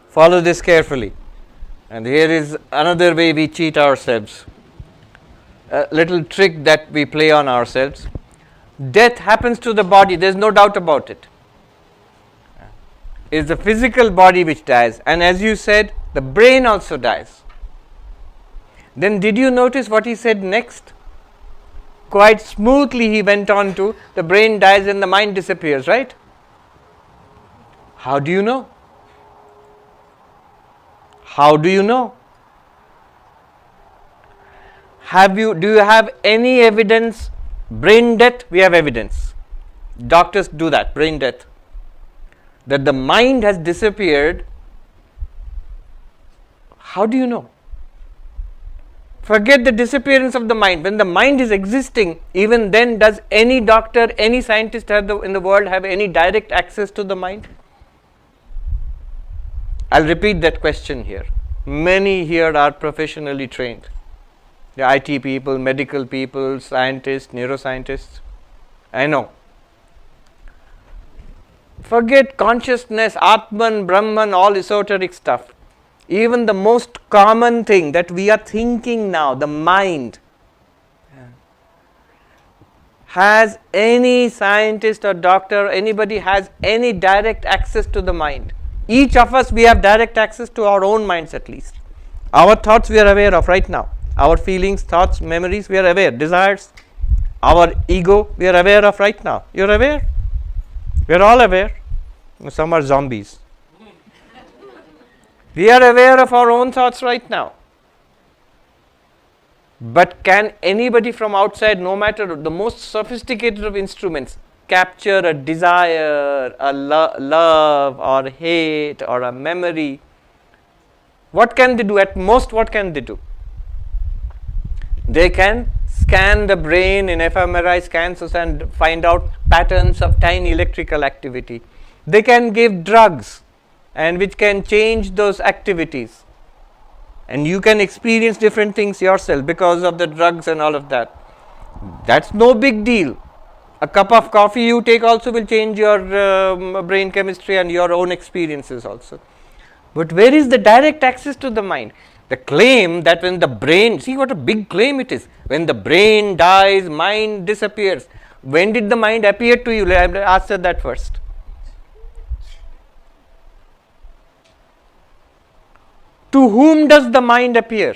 Follow this carefully. And here is another way we cheat ourselves. A little trick that we play on ourselves. Death happens to the body, there is no doubt about it. It is the physical body which dies, and as you said, the brain also dies. Then did you notice what he said next? Quite smoothly he went on to, the brain dies and the mind disappears, right? How do you know? How do you know? Do you have any evidence? Brain death, we have evidence. Doctors do that, brain death. That the mind has disappeared. How do you know? Forget the disappearance of the mind. When the mind is existing, even then does any doctor, any scientist in the world have any direct access to the mind? I'll repeat that question here. Many here are professionally trained. The IT people, medical people, scientists, neuroscientists. I know. Forget consciousness, Atman, Brahman, all esoteric stuff. Even the most common thing that we are thinking now, the mind. Has any scientist or doctor, anybody has any direct access to the mind? Each of us, we have direct access to our own minds at least. Our thoughts we are aware of right now. Our feelings, thoughts, memories, we are aware. Desires, our ego, we are aware of right now. You are aware? We are all aware. Some are zombies. We are aware of our own thoughts right now. But can anybody from outside, no matter the most sophisticated of instruments, capture a desire, a love or hate or a memory? What can they do? At most, what can they do? They can scan the brain in fMRI scans and find out patterns of tiny electrical activity. They can give drugs and which can change those activities. And you can experience different things yourself because of the drugs and all of that. That's no big deal. A cup of coffee you take also will change your brain chemistry and your own experiences also. But where is the direct access to the mind? The claim that when the brain, see what a big claim it is. When the brain dies, mind disappears. When did the mind appear to you? I will answer that first. To whom does the mind appear?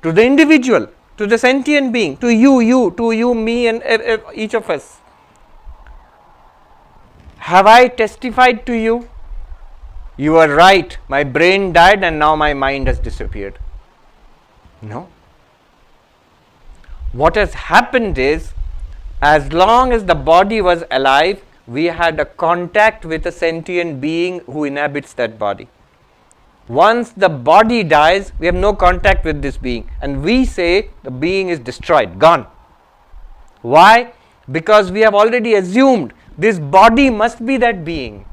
To the individual, to the sentient being, to you, me and each of us. Have I testified to you? You are right, my brain died and now my mind has disappeared. No. What has happened is, as long as the body was alive, we had a contact with a sentient being who inhabits that body. Once the body dies, we have no contact with this being, and we say the being is destroyed, gone. Why? Because we have already assumed this body must be that being.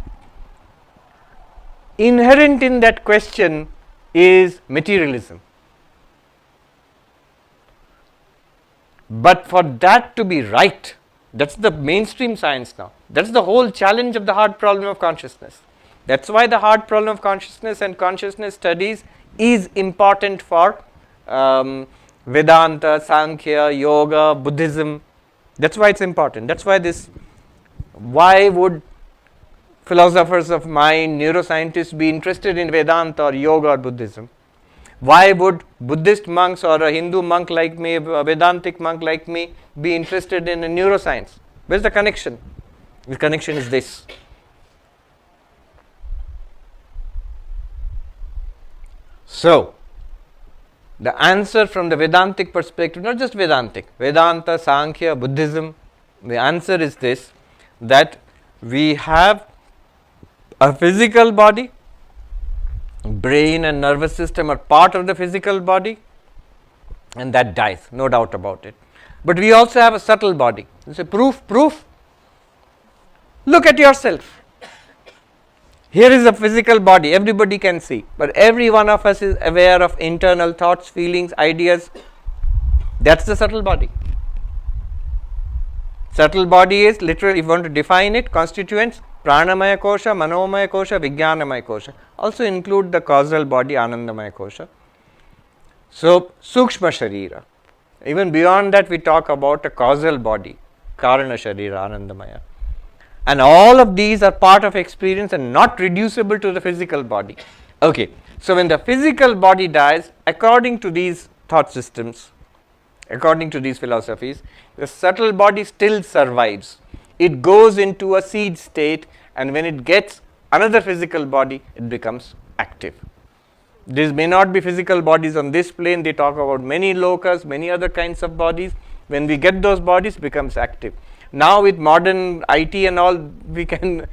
Inherent in that question is materialism. But for that to be right, that's the mainstream science now. That's the whole challenge of the hard problem of consciousness. That's why the hard problem of consciousness and consciousness studies is important for Vedanta, Sankhya, Yoga, Buddhism. That's why it's important. That's why why would philosophers of mind, neuroscientists be interested in Vedanta or Yoga or Buddhism? Why would Buddhist monks or a Hindu monk like me, a Vedantic monk like me be interested in a neuroscience? Where's the connection? The connection is this. So, the answer from the Vedantic perspective, not just Vedantic, Vedanta, Sankhya, Buddhism, the answer is this, that we have a physical body, brain and nervous system are part of the physical body, and that dies, no doubt about it. But we also have a subtle body. You say, proof? Look at yourself. Here is a physical body, everybody can see, but every one of us is aware of internal thoughts, feelings, ideas. That's the subtle body. Subtle body is literally, if you want to define it, constituents pranamaya kosha, manomaya kosha, vijnanamaya kosha. Also include the causal body, anandamaya kosha. So, sukshma sharira. Even beyond that, we talk about a causal body, karana sharira, anandamaya. And all of these are part of experience and not reducible to the physical body. Okay, so when the physical body dies, according to these thought systems, according to these philosophies, the subtle body still survives. It goes into a seed state, and when it gets another physical body, it becomes active. These may not be physical bodies on this plane. They talk about many lokas, many other kinds of bodies. When we get those bodies, it becomes active. Now with modern IT and all, we can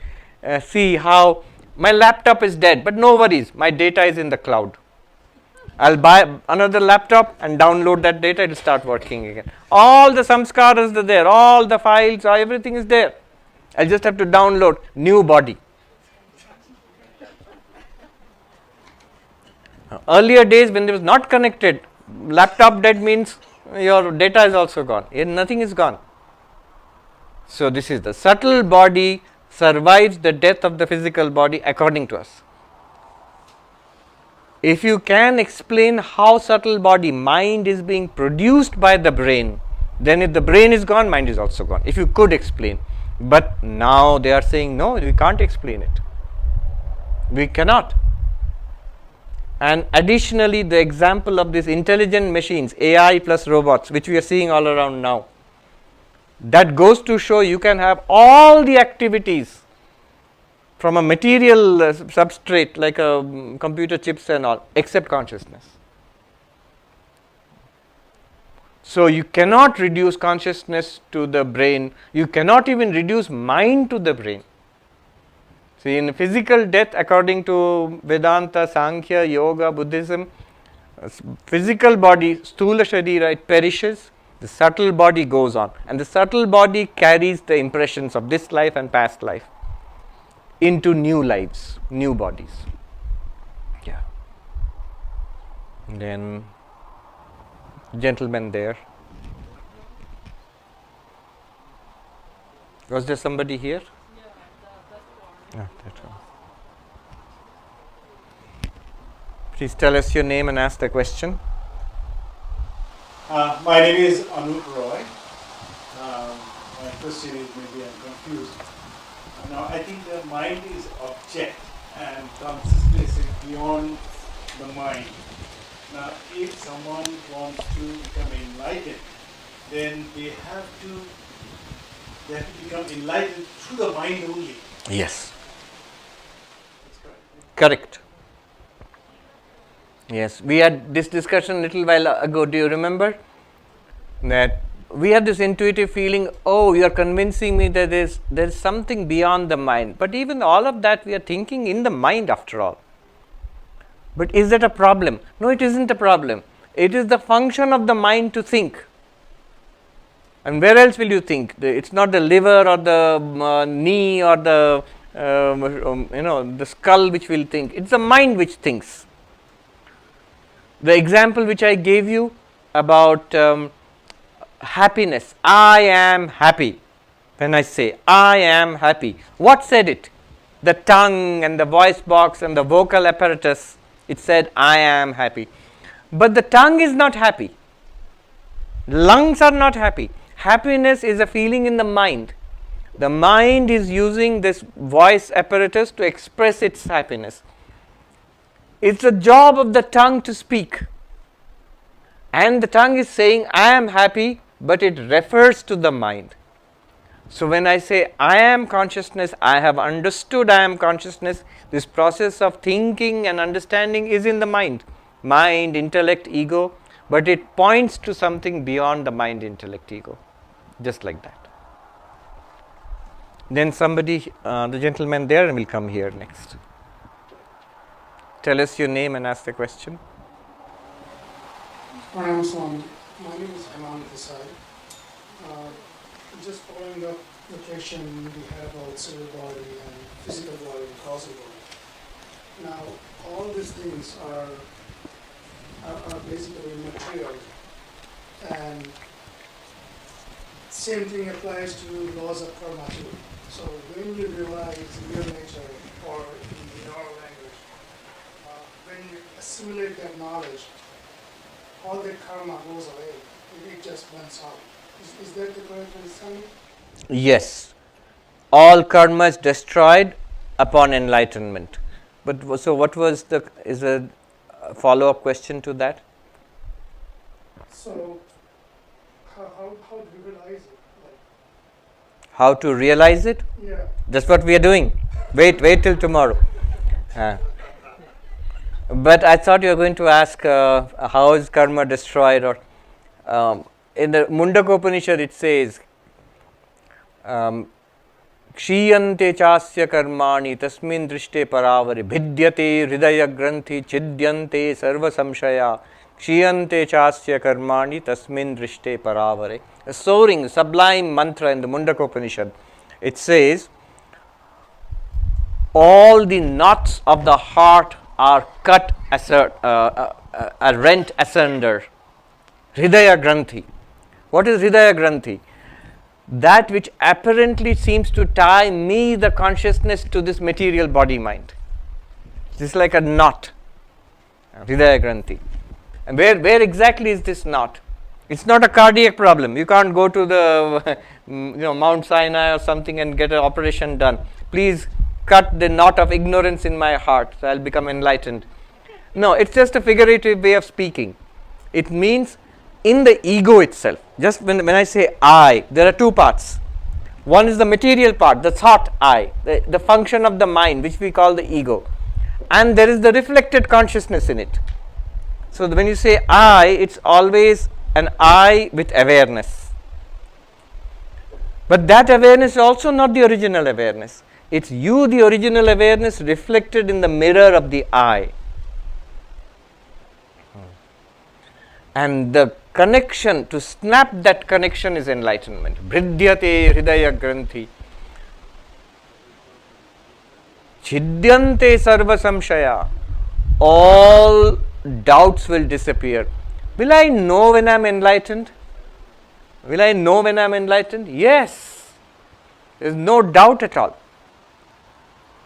see how my laptop is dead, but no worries, my data is in the cloud. I'll buy another laptop and download that data, it will start working again. All the samskaras are there, all the files, everything is there. I'll just have to download new body. Earlier days when it was not connected, laptop dead means your data is also gone. Here nothing is gone. So this is the subtle body survives the death of the physical body according to us. If you can explain how subtle body, mind is being produced by the brain, then if the brain is gone, mind is also gone. If you could explain. But now they are saying, no, we can't explain it. We cannot. And additionally, the example of these intelligent machines, AI plus robots, which we are seeing all around now, that goes to show you can have all the activities from a material substrate like computer chips and all, except consciousness. So you cannot reduce consciousness to the brain. You cannot even reduce mind to the brain. See, in physical death, according to Vedanta, Sankhya, Yoga, Buddhism, physical body, sthula sharira, it perishes. The subtle body goes on, and the subtle body carries the impressions of this life and past life into new lives, new bodies. Yeah. And then, gentleman there. Was there somebody here? Yeah, that one. Please tell us your name and ask the question. My name is Anup Roy. My question is, maybe I'm confused. Now, I think the mind is object and consciousness is beyond the mind. Now, if someone wants to become enlightened, then they have to become enlightened through the mind only. Yes. That's Correct. Yes, we had this discussion a little while ago. Do you remember that we had this intuitive feeling? Oh, you are convincing me that there is something beyond the mind. But even all of that, we are thinking in the mind after all. But is that a problem? No, it isn't a problem. It is the function of the mind to think. And where else will you think? It's not the liver or the knee or the the skull which will think. It's the mind which thinks. The example which I gave you about happiness, I am happy. When I say I am happy, what said it? The tongue and the voice box and the vocal apparatus, it said I am happy. But the tongue is not happy. Lungs are not happy. Happiness is a feeling in the mind. The mind is using this voice apparatus to express its happiness. It's the job of the tongue to speak. And the tongue is saying, I am happy, but it refers to the mind. So when I say, I am consciousness, I have understood I am consciousness, this process of thinking and understanding is in the mind. Mind, intellect, ego, but it points to something beyond the mind, intellect, ego. Just like that. Then somebody, the gentleman there, and will come here next. Tell us your name and ask the question. Pranam Swami. My name is Anand Desai. Just following up the question we had about cell body and physical body and causal body. Now, all these things are basically material, and Same thing applies to laws of karma too. So when you realize real nature, or in our language, when you assimilate that knowledge, all that karma goes away. It just burns out. Is that the correct understanding? Yes. All karma is destroyed upon enlightenment. But so what was is a follow-up question to that? So how do you realize it? How to realize it? Yeah. That's what we are doing. Wait till tomorrow. But I thought you were going to ask how is karma destroyed, or in the Mundakopanishad it says Kshiyante chasya karmani tasmin drishte paravari bhidyate hridaya granthi chidyante sarva samshaya Kshiyante chasya karmani tasmin drishte paravare. A soaring, sublime mantra in the Mundakopanishad. It says, all the knots of the heart are cut, are rent asunder. Hridaya granthi. What is hridaya granthi? That which apparently seems to tie me, the consciousness, to this material body mind. This is like a knot. Hridaya granthi. And where exactly is this knot? It's not a cardiac problem. You can't go to the Mount Sinai or something and get an operation done. Please cut the knot of ignorance in my heart, so I'll become enlightened. No, it's just a figurative way of speaking. It means in the ego itself. Just when I say I, there are two parts. One is the material part, the thought I, the function of the mind, which we call the ego. And there is the reflected consciousness in it. So when you say I, it's always an I with awareness. But that awareness is also not the original awareness. It's you, the original awareness, reflected in the mirror of the I. And the connection, to snap that connection, is enlightenment. Bhridyate hridaya granthi. Chidyante sarva samshaya. All doubts will disappear. Will I know when I am enlightened? Will I know when I am enlightened? Yes. There is no doubt at all.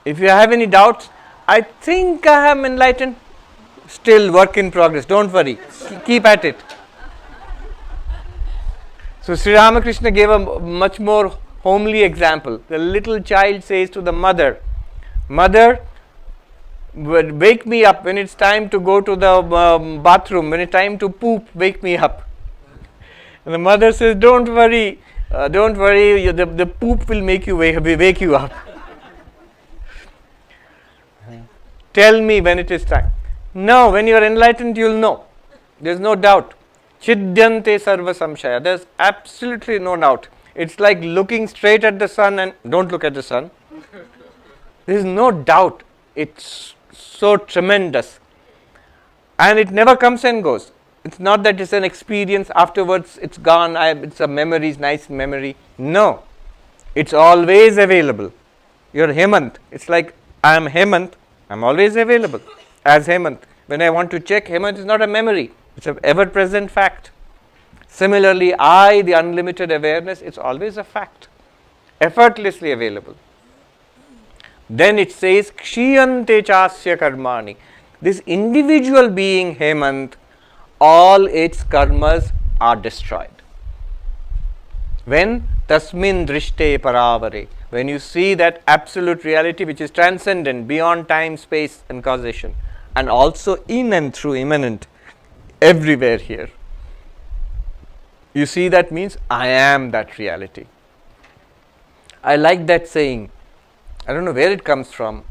If you have any doubts, I think I am enlightened. Still work in progress. Don't worry. Keep at it. So Sri Ramakrishna gave a much more homely example. The little child says to the mother, "Mother, wake me up when it's time to go to the bathroom, when it's time to poop, wake me up." And the mother says, don't worry, the poop will wake you up. Tell me when it is time. No, when you are enlightened, you will know. There is no doubt. Chidyante sarva samshaya. There is absolutely no doubt. It's like looking straight at the sun, and don't look at the sun. There is no doubt. It's so tremendous. And it never comes and goes. It's not that it's an experience, afterwards it's gone, it's a memory, it's nice memory. No. It's always available. You're Hemant. It's like I am Hemant. I'm always available as Hemant. When I want to check, Hemant is not a memory. It's an ever-present fact. Similarly, I, the unlimited awareness, it's always a fact. Effortlessly available. Then it says, Kshiyante chasya karmani. This individual being Hemant, all its karmas are destroyed. When? Tasmin drishte paravare. When you see that absolute reality which is transcendent, beyond time, space and causation, and also in and through, immanent, everywhere here. You see, that means I am that reality. I like that saying. I don't know where it comes from.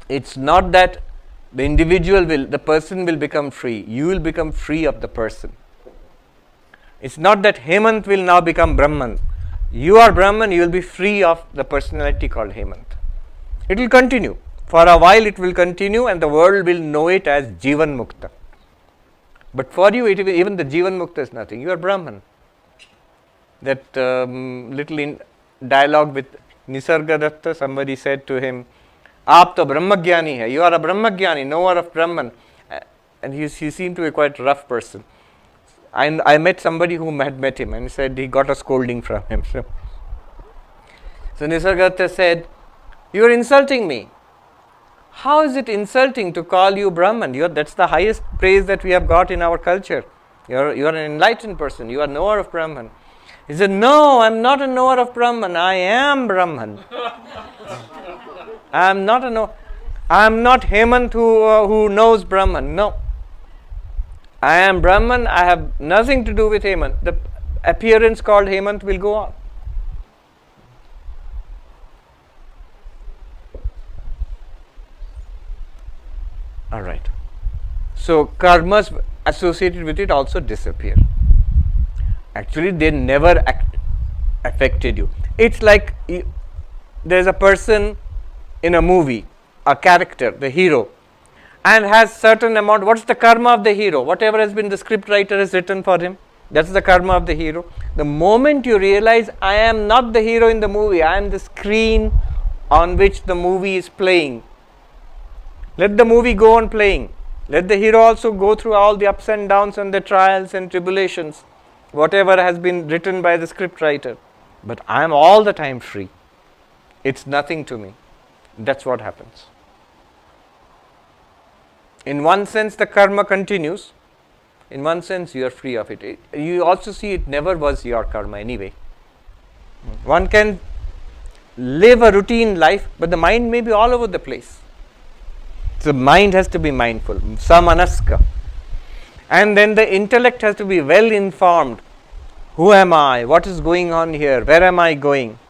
It's not that the person will become free. You will become free of the person. It's not that Hemant will now become Brahman. You are Brahman, you will be free of the personality called Hemant. It will continue. For a while it will continue, and the world will know it as Jivan Mukta. But for you, even the Jivan Mukta is nothing. You are Brahman. That little dialogue with Nisargadatta, somebody said to him, "Aap to Brahmagyani hai." You are a Brahmagyani, knower of Brahman. And he seemed to be quite a rough person. I met somebody who had met him and he said he got a scolding from him. So Nisargadatta said, "You are insulting me." How is it insulting to call you Brahman? That's the highest praise that we have got in our culture. You are an enlightened person. You are knower of Brahman. He said, "No, I am not a knower of Brahman. I am Brahman. I am not a knower. I am not Hemant who knows Brahman. No. I am Brahman. I have nothing to do with Hemant. The appearance called Hemant will go on." All right. So karmas associated with it also disappear. Actually, they never affected you. It's like there's a person in a movie, a character, the hero, and has certain amount. What's the karma of the hero? Whatever has been the script writer has written for him, that's the karma of the hero. The moment you realize I am not the hero in the movie, I am the screen on which the movie is playing. Let the movie go on playing. Let the hero also go through all the ups and downs and the trials and tribulations, whatever has been written by the script writer. But I am all the time free. It's nothing to me. That's what happens. In one sense, the karma continues. In one sense, you are free of it. You also see it never was your karma anyway. One can live a routine life, but the mind may be all over the place. The mind has to be mindful, samanaska. And then the intellect has to be well informed. Who am I? What is going on here? Where am I going?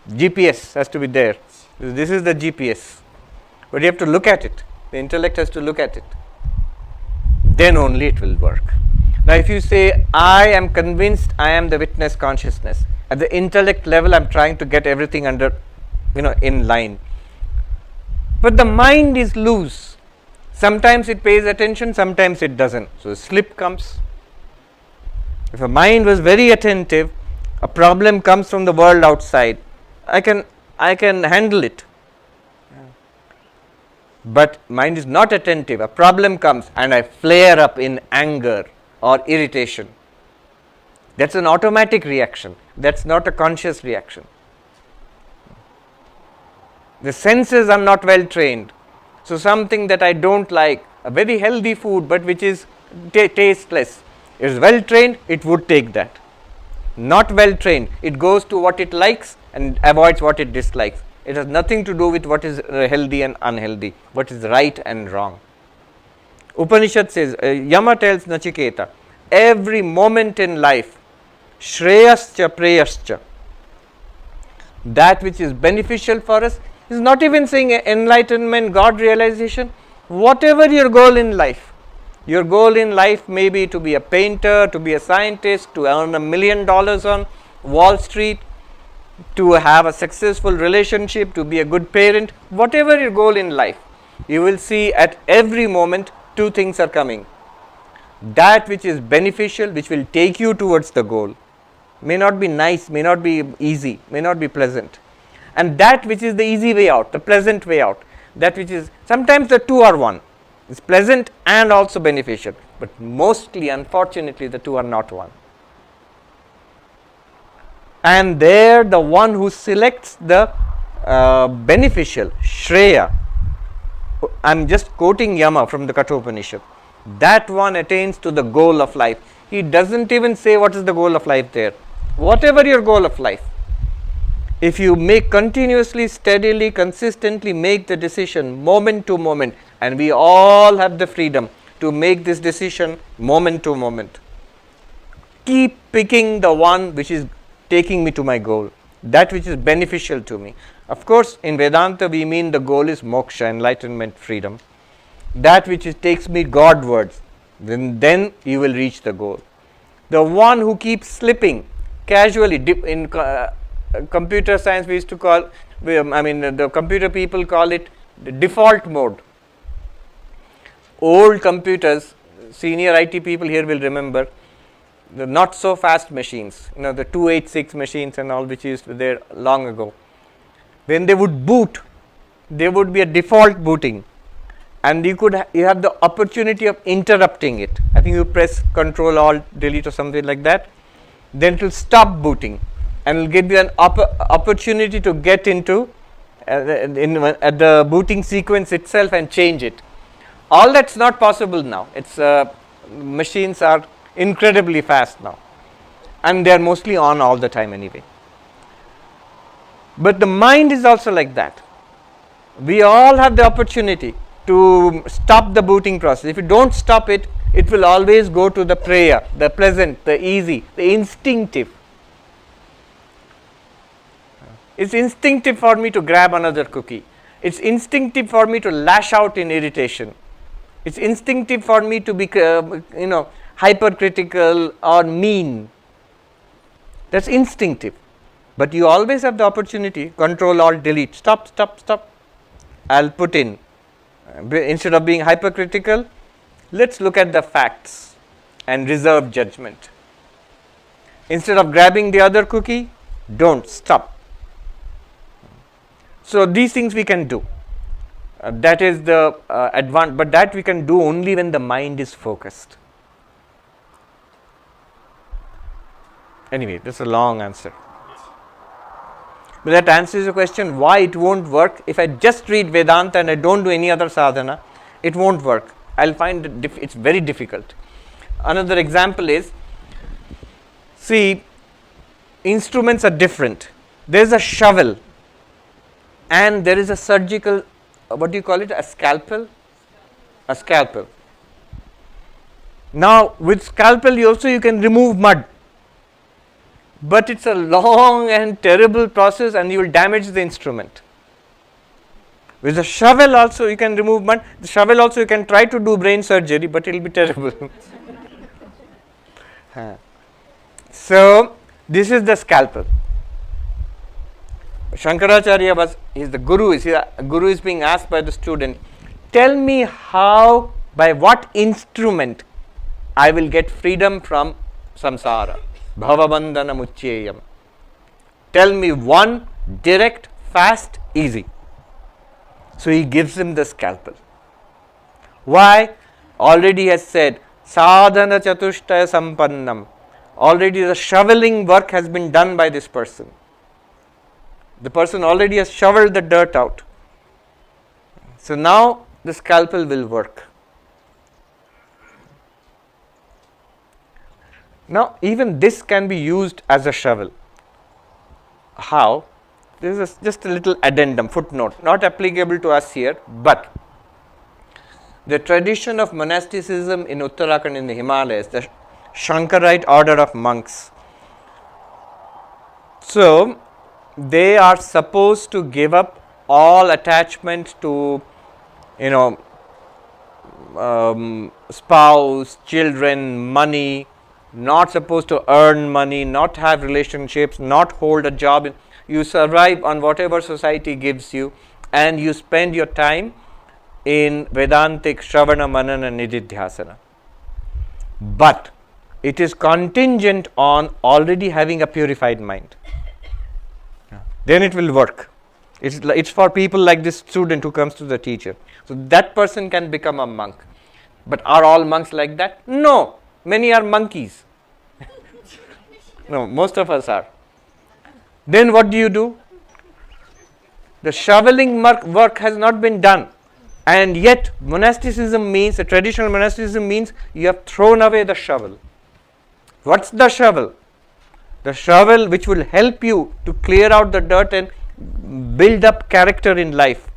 GPS has to be there. This is the GPS. But you have to look at it. The intellect has to look at it. Then only it will work. Now if you say, I am convinced I am the witness consciousness, at the intellect level I am trying to get everything under, in line. But the mind is loose. Sometimes it pays attention, sometimes it doesn't. So a slip comes. If a mind was very attentive, a problem comes from the world outside. I can handle it. But mind is not attentive. A problem comes and I flare up in anger or irritation. That's an automatic reaction. That's not a conscious reaction. The senses are not well trained. So something that I don't like, a very healthy food but which is tasteless, is well trained, it would take that. Not well trained, it goes to what it likes and avoids what it dislikes. It has nothing to do with what is healthy and unhealthy, what is right and wrong. Upanishad says, Yama tells Nachiketa, every moment in life, Shreyascha Preyascha, that which is beneficial for us, is not even saying enlightenment, God realization, whatever your goal in life. Your goal in life may be to be a painter, to be a scientist, to earn $1 million on Wall Street, to have a successful relationship, to be a good parent, whatever your goal in life, you will see at every moment two things are coming. That which is beneficial, which will take you towards the goal, may not be nice, may not be easy, may not be pleasant. And that which is the easy way out, the pleasant way out, that which is, sometimes the two are one. It's pleasant and also beneficial, but mostly, unfortunately, the two are not one. And there, the one who selects the beneficial, Shreya, I'm just quoting Yama from the Kathopanishad, that one attains to the goal of life. He doesn't even say what is the goal of life there. Whatever your goal of life, if you make continuously, steadily, consistently make the decision moment to moment, and we all have the freedom to make this decision moment to moment. Keep picking the one which is taking me to my goal, that which is beneficial to me. Of course, in Vedanta we mean the goal is moksha, enlightenment, freedom. That which takes me Godwards, then you will reach the goal. The one who keeps slipping casually, in computer science we used to call, the computer people call it the default mode. Old computers, senior IT people here will remember, the not so fast machines, the 286 machines and all which used to there long ago. When they would boot, there would be a default booting. and you have the opportunity of interrupting it. I think you press Control Alt Delete or something like that, then it will stop booting and will give you an opportunity to get into at the booting sequence itself and change it. All that's not possible now. It's machines are incredibly fast now, and they are mostly on all the time anyway. But the mind is also like that. We all have the opportunity to stop the booting process. If you don't stop it, it will always go to the prayer, the pleasant, the easy, the instinctive. It's instinctive for me to grab another cookie. It's instinctive for me to lash out in irritation. It's instinctive for me to be, hypercritical or mean. That's instinctive. But you always have the opportunity, Control Alt Delete, stop. I'll put in, instead of being hypercritical, let's look at the facts and reserve judgment. Instead of grabbing the other cookie, don't, stop. So these things we can do. That is the advantage, but that we can do only when the mind is focused. Anyway, this is a long answer. But that answers the question why it won't work. If I just read Vedanta and I don't do any other sadhana, it won't work. I'll find it's very difficult. Another example is, see, instruments are different. There's a shovel and there is a surgical, what do you call it, a scalpel? A scalpel. Now, with scalpel you can remove mud. But it's a long and terrible process and you will damage the instrument. With the shovel also you can remove mud. The shovel also you can try to do brain surgery, but it will be terrible. So, this is the scalpel. Shankaracharya is the guru. Guru is being asked by the student, tell me how, by what instrument I will get freedom from samsara. Bhavabandhana muchyeyam. Tell me one, direct, fast, easy. So he gives him the scalpel. Why? Already has said, sadhana chatushtaya sampannam. Already the shoveling work has been done by this person. The person already has shoveled the dirt out. So now the scalpel will work. Now, even this can be used as a shovel. How? This is just a little addendum, footnote, not applicable to us here, but the tradition of monasticism in Uttarakhand in the Himalayas, the Shankarite order of monks. So, they are supposed to give up all attachment to, spouse, children, money, not supposed to earn money, not have relationships, not hold a job. You survive on whatever society gives you, and you spend your time in Vedantic Shravana, Manana, Nididhyasana. But it is contingent on already having a purified mind. Then it will work. It's for people like this student who comes to the teacher. So that person can become a monk. But are all monks like that? No. Many are monkeys. No, most of us are. Then what do? The shoveling work has not been done. And yet monasticism means, the traditional monasticism means you have thrown away the shovel. What's the shovel? The shovel which will help you to clear out the dirt and build up character in life.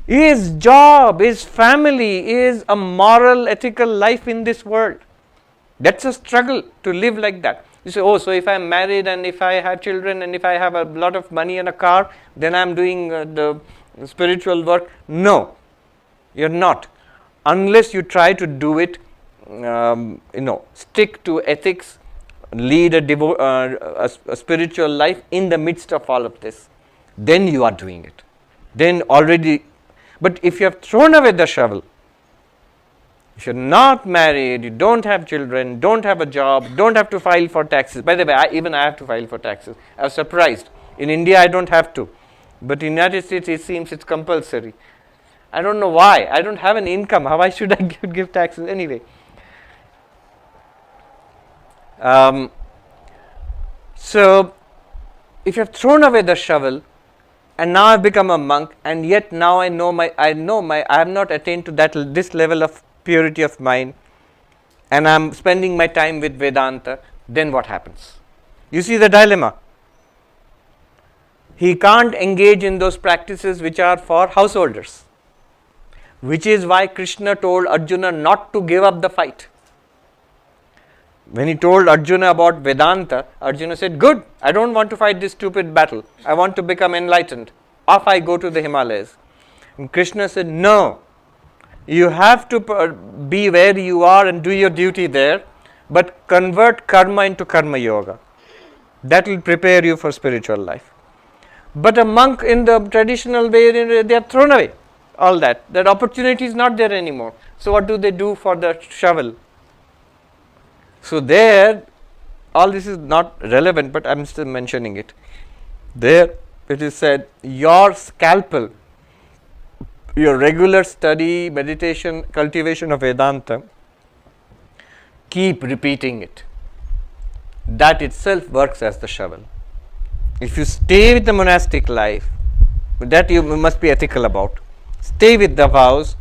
His job, his family is a moral, ethical life in this world. That's a struggle to live like that. You say, so if I am married and if I have children and if I have a lot of money and a car, then I am doing the spiritual work. No, you're not. Unless you try to do it, stick to ethics, lead a spiritual life in the midst of all of this, then you are doing it. Then already, but if you have thrown away the shovel, if you're not married, you don't have children, don't have a job, don't have to file for taxes. By the way, I have to file for taxes. I was surprised. In India, I don't have to. But in the United States, it seems it's compulsory. I don't know why. I don't have an income. Why should I give taxes anyway? So, if you have thrown away the shovel, and now I've become a monk, and yet now I have not attained to this level of purity of mind, and I'm spending my time with Vedanta, then what happens? You see the dilemma. He can't engage in those practices which are for householders, which is why Krishna told Arjuna not to give up the fight. When he told Arjuna about Vedanta, Arjuna said, good, I don't want to fight this stupid battle. I want to become enlightened. Off I go to the Himalayas. And Krishna said, no, you have to be where you are and do your duty there, but convert karma into karma yoga. That will prepare you for spiritual life. But a monk in the traditional way, they are thrown away. All that opportunity is not there anymore. So what do they do for the shovel? So there, all this is not relevant, but I am still mentioning it. There it is said, your scalpel, your regular study, meditation, cultivation of Vedanta, keep repeating it. That itself works as the shovel. If you stay with the monastic life, that you must be ethical about. Stay with the vows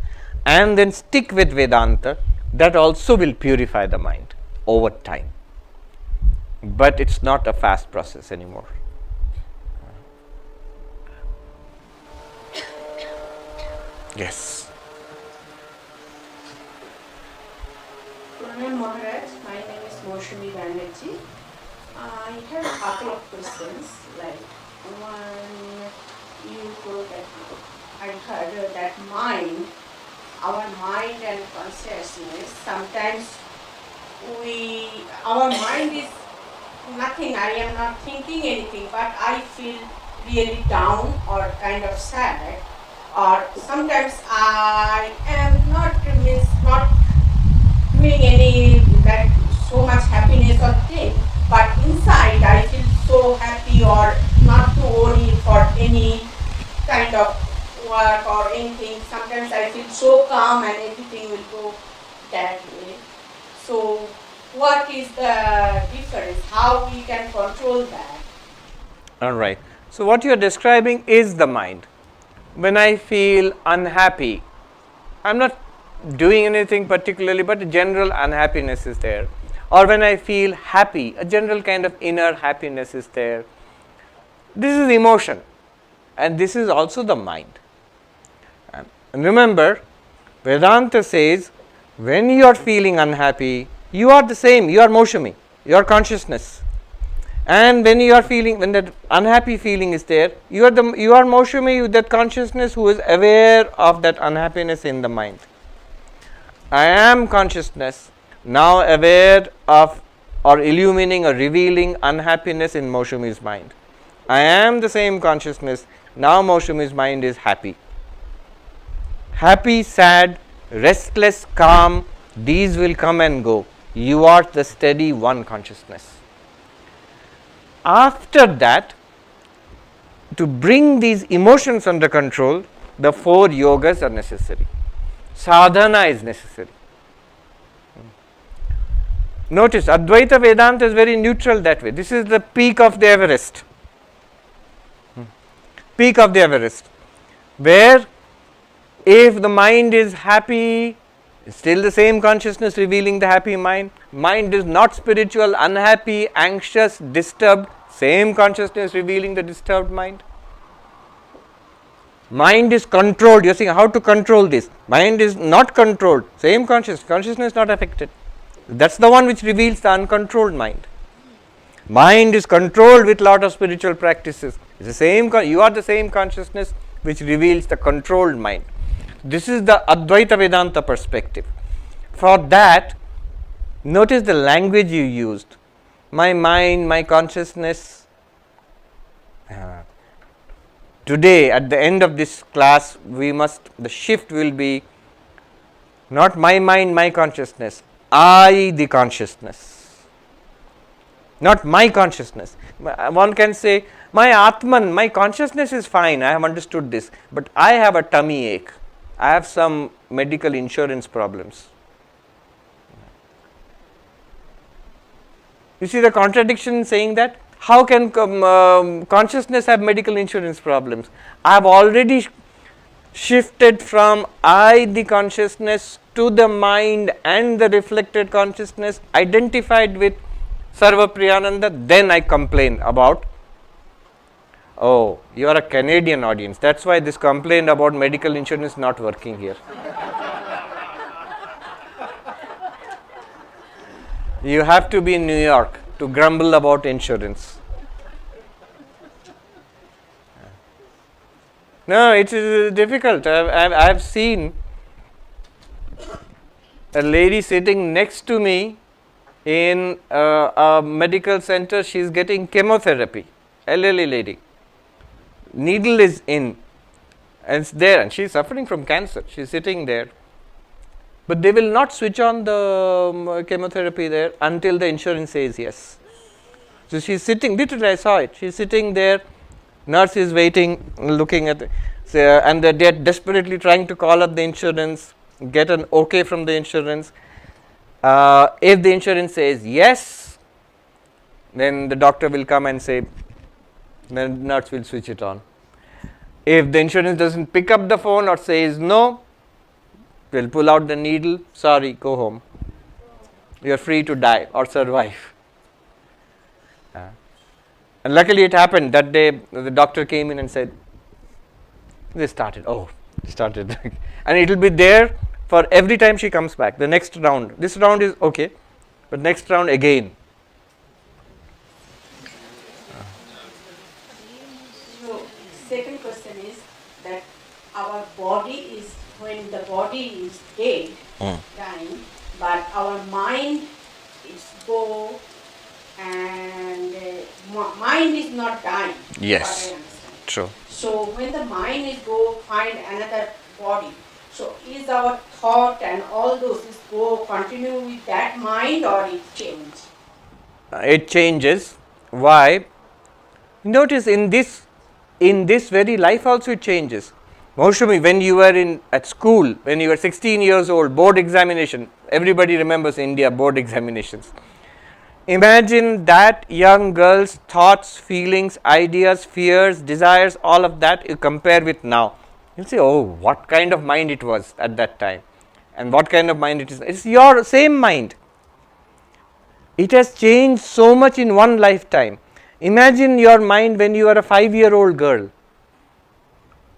and then stick with Vedanta, that also will purify the mind over time. But it's not a fast process anymore. Yes. Pranam Maharaj, my name is Moshumi Banerjee. I have a couple of questions. Like one, you told that I heard that our mind and consciousness, sometimes our mind is nothing, I am not thinking anything, but I feel really down or kind of sad, or sometimes I am not doing any that so much happiness or thing, but inside I feel so happy or not to worry for any kind of work or anything. Sometimes I feel so calm and everything will go that way. So what is the difference? How we can control that? All right. So what you are describing is the mind. When I feel unhappy, I'm not doing anything particularly, but a general unhappiness is there. Or when I feel happy, a general kind of inner happiness is there. This is emotion, and this is also the mind. And remember, Vedanta says, when you are feeling unhappy, you are the same, you are Moshami, you are consciousness. And when you are feeling, when that unhappy feeling is there, you are Moshami with that consciousness who is aware of that unhappiness in the mind. I am consciousness, now aware of or illumining or revealing unhappiness in Moshami's mind. I am the same consciousness, now Moshami's mind is happy. Happy, sad, restless, calm, these will come and go. You are the steady one consciousness. After that, to bring these emotions under control, the 4 yogas are necessary. Sadhana is necessary. Notice, Advaita Vedanta is very neutral that way. This is the peak of the Everest. Peak of the Everest. Where if the mind is happy, still the same consciousness revealing the happy mind. Mind is not spiritual, unhappy, anxious, disturbed, same consciousness revealing the disturbed mind. Mind is controlled. You are saying how to control this. Mind is not controlled, same consciousness not affected. That's the one which reveals the uncontrolled mind. Mind is controlled with lot of spiritual practices. It's the same. You are the same consciousness which reveals the controlled mind. This is the Advaita Vedanta perspective. For that, notice the language you used. My mind, my consciousness. Today, at the end of this class, the shift will be not my mind, my consciousness. I, the consciousness. Not my consciousness. One can say, my Atman, my consciousness is fine, I have understood this, but I have a tummy ache. I have some medical insurance problems. You see the contradiction in saying that? How can consciousness have medical insurance problems? I have already shifted from I, the consciousness, to the mind and the reflected consciousness, identified with Sarvapriyananda, then I complain about, oh, you are a Canadian audience, that's why this complaint about medical insurance not working here. You have to be in New York to grumble about insurance. No, it is difficult. I have seen a lady sitting next to me in a medical center. She is getting chemotherapy, elderly lady. Needle is in and it's there, and she is suffering from cancer. She is sitting there. But they will not switch on the chemotherapy there until the insurance says yes. So she is sitting, literally I saw it, she is sitting there, nurse is waiting, looking at and they are desperately trying to call up the insurance, get an okay from the insurance. If the insurance says yes, then the doctor will come and say, then nurse will switch it on. If the insurance doesn't pick up the phone or says no, they'll pull out the needle, sorry, go home. You are free to die or survive. And luckily it happened that day, the doctor came in and said, they started. And it will be there for every time she comes back. The next round, this round is okay, but next round again. So, second question is that our body is, when the body is dead, dying, but our mind is go and mind is not dying. Yes. What I understand. True. So when the mind is go find another body, so is our thought and all those is go continue with that mind or it change? It changes. Why? Notice in this very life also it changes. Maushami, when you were at school, when you were 16 years old, board examination, everybody remembers India board examinations. Imagine that young girl's thoughts, feelings, ideas, fears, desires, all of that you compare with now. You'll say, oh, what kind of mind it was at that time and what kind of mind it is. It's your same mind. It has changed so much in one lifetime. Imagine your mind when you were a 5-year-old girl.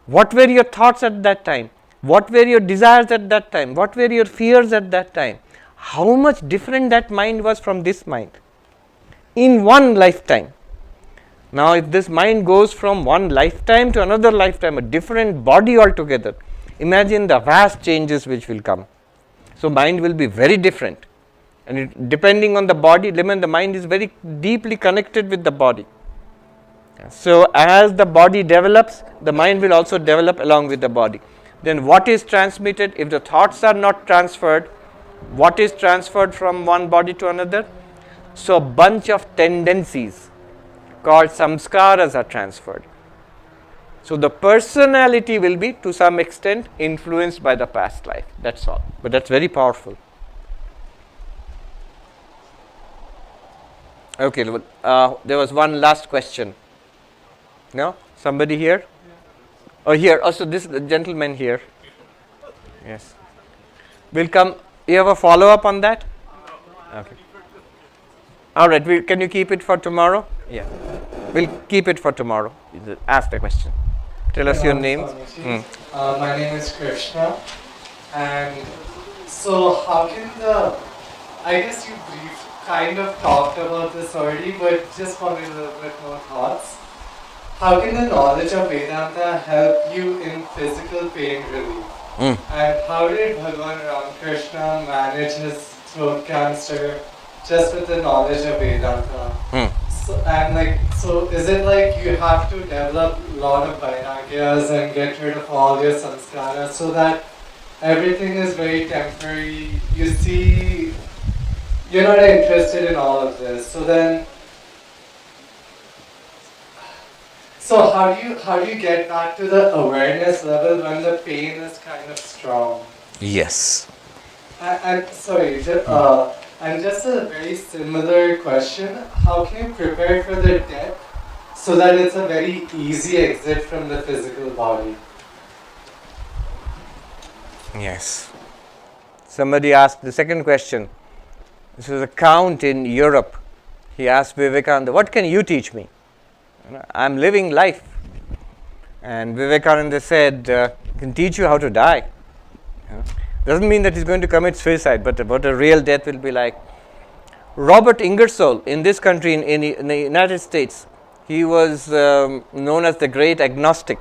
What were your thoughts at that time? What were your desires at that time? What were your fears at that time? How much different that mind was from this mind in one lifetime. Now, if this mind goes from one lifetime to another lifetime, a different body altogether, imagine the vast changes which will come. So, mind will be very different, and depending on the body, the mind is very deeply connected with the body. So, as the body develops, the mind will also develop along with the body. Then what is transmitted? If the thoughts are not transferred, what is transferred from one body to another? So a bunch of tendencies called samskaras are transferred. So the personality will be to some extent influenced by the past life. That's all. But that's very powerful. Okay, there was one last question. No? Somebody here? Oh, here. Also, this gentleman here. Yes. We'll come. You have a follow-up on that? Okay. All right. Can you keep it for tomorrow? Yeah. We'll keep it for tomorrow. Ask the question. Tell us your name. My name is Krishna. And so how can I guess you kind of talked about this already, but just wanted a little bit more thoughts. How can the knowledge of Vedanta help you in physical pain relief? And how did Bhagavan Ramakrishna manage his throat cancer just with the knowledge of Vedanta? So is it like you have to develop a lot of vairagyas and get rid of all your samskaras so that everything is very temporary? You see, you're not interested in all of this. So So how do you get back to the awareness level when the pain is kind of strong? Yes. And sorry, and just a very similar question. How can you prepare for the death so that it's a very easy exit from the physical body? Yes. Somebody asked the second question. This was a count in Europe. He asked Vivekananda, what can you teach me? I'm living life. And Vivekananda said, I can teach you how to die. Doesn't mean that he's going to commit suicide, but what a real death will be like. Robert Ingersoll in this country, in the United States, he was known as the great agnostic.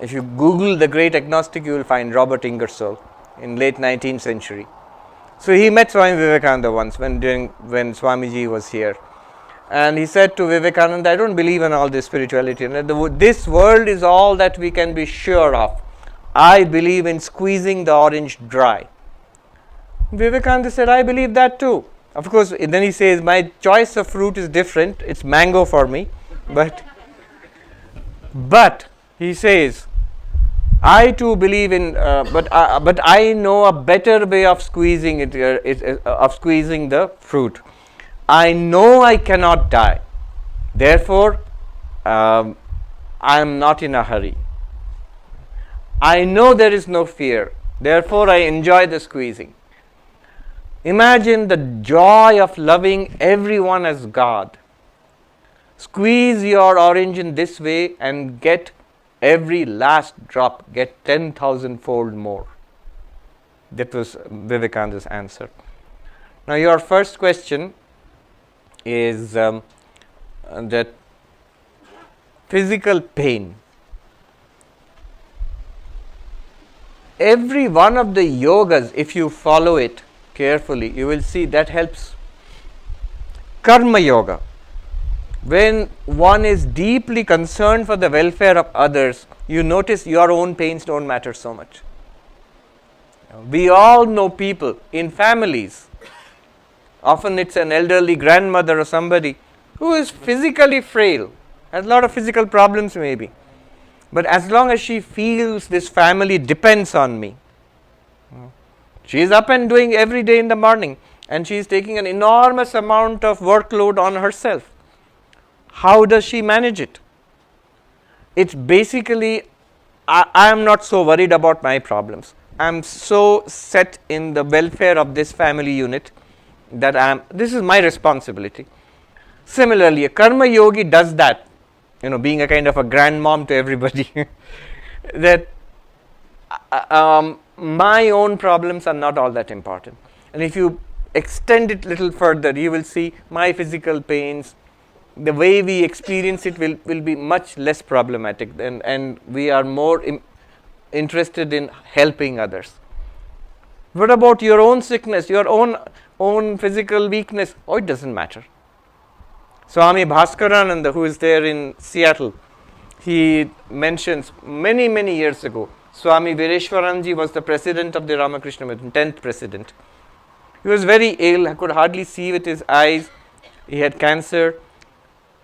If you Google the great agnostic, you will find Robert Ingersoll in late 19th century. So he met Swami Vivekananda once when Swamiji was here. And he said to Vivekananda, I don't believe in all this spirituality. This world is all that we can be sure of. I believe in squeezing the orange dry. Vivekananda said, I believe that too. Of course, then he says, my choice of fruit is different. It's mango for me. But he says, I too believe in, but I know a better way of squeezing of squeezing the fruit. I know I cannot die. Therefore, I am not in a hurry. I know there is no fear. Therefore, I enjoy the squeezing. Imagine the joy of loving everyone as God. Squeeze your orange in this way and get every last drop, get 10,000-fold more. That was Vivekananda's answer. Now, your first question is that physical pain. Every one of the yogas, if you follow it carefully, you will see that helps. Karma yoga. When one is deeply concerned for the welfare of others, you notice your own pains don't matter so much. We all know people in families. Often it's an elderly grandmother or somebody who is physically frail, has a lot of physical problems maybe. But as long as she feels this family depends on me, she is up and doing every day in the morning and she is taking an enormous amount of workload on herself. How does she manage it? It's basically, I am not so worried about my problems. I am so set in the welfare of this family unit that this is my responsibility. Similarly, a karma yogi does that, being a kind of a grandmom to everybody, that my own problems are not all that important. And if you extend it a little further, you will see my physical pains, the way we experience it will be much less problematic, and we are more interested in helping others. What about your own sickness, your own physical weakness? Oh, it doesn't matter. Swami Bhaskarananda, who is there in Seattle, he mentions many, many years ago, Swami Vireshwaranji was the president of the Ramakrishna Mission, 10th president. He was very ill, I could hardly see with his eyes. He had cancer.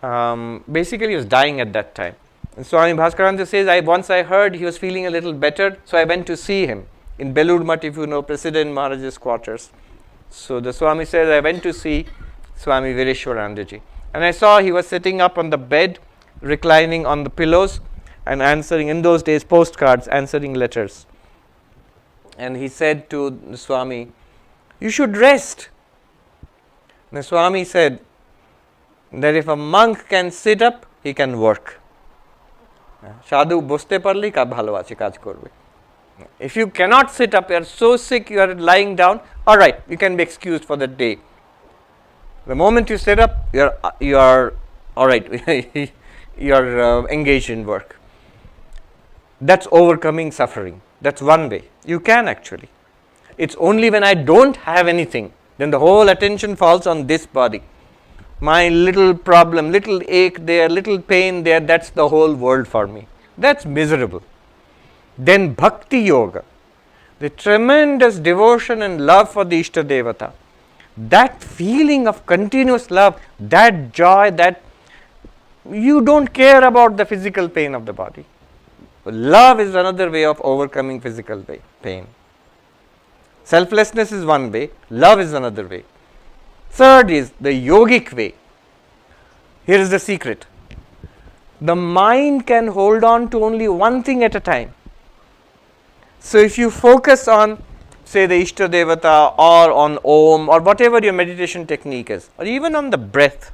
Basically, he was dying at that time. And Swami Bhaskarananda says, once I heard he was feeling a little better, so I went to see him in Belur Math, if you know, President Maharaj's quarters. So the Swami says, I went to see Swami Vireshwaranandaji. And I saw he was sitting up on the bed, reclining on the pillows and answering, in those days, postcards, answering letters. And he said to the Swami, you should rest. And the Swami said that if a monk can sit up, he can work. Sadhu boste parli ka bhalo ache kaj korbe. If you cannot sit up, you are so sick, you are lying down, all right, you can be excused for the day. The moment you sit up, you are all right, you are engaged in work. That's overcoming suffering. That's one way. You can actually. It's only when I don't have anything, then the whole attention falls on this body. My little problem, little ache there, little pain there, that's the whole world for me. That's miserable. Then bhakti yoga, the tremendous devotion and love for the Ishta Devata, that feeling of continuous love, that joy, that you don't care about the physical pain of the body. Love is another way of overcoming physical pain. Selflessness is one way, love is another way. Third is the yogic way. Here is the secret. The mind can hold on to only one thing at a time. So if you focus on, say, the Ishta Devata or on Om or whatever your meditation technique is, or even on the breath,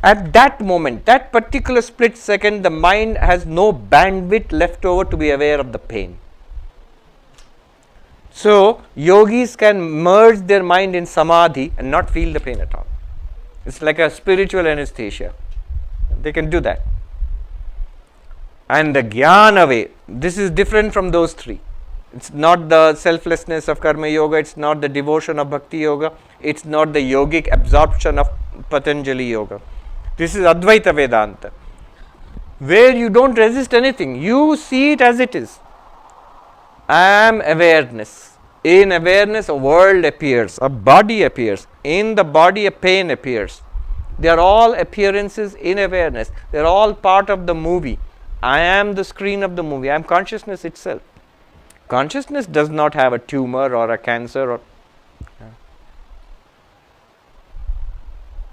at that moment, that particular split second, the mind has no bandwidth left over to be aware of the pain. So, yogis can merge their mind in samadhi and not feel the pain at all. It's like a spiritual anesthesia. They can do that. And the jnana way, this is different from those three. It's not the selflessness of karma yoga, it's not the devotion of bhakti yoga, it's not the yogic absorption of Patanjali yoga. This is Advaita Vedanta, where you don't resist anything, you see it as it is. I am awareness. In awareness, a world appears, a body appears. In the body, a pain appears. They are all appearances in awareness. They are all part of the movie. I am the screen of the movie. I am consciousness itself. Consciousness does not have a tumor or a cancer or.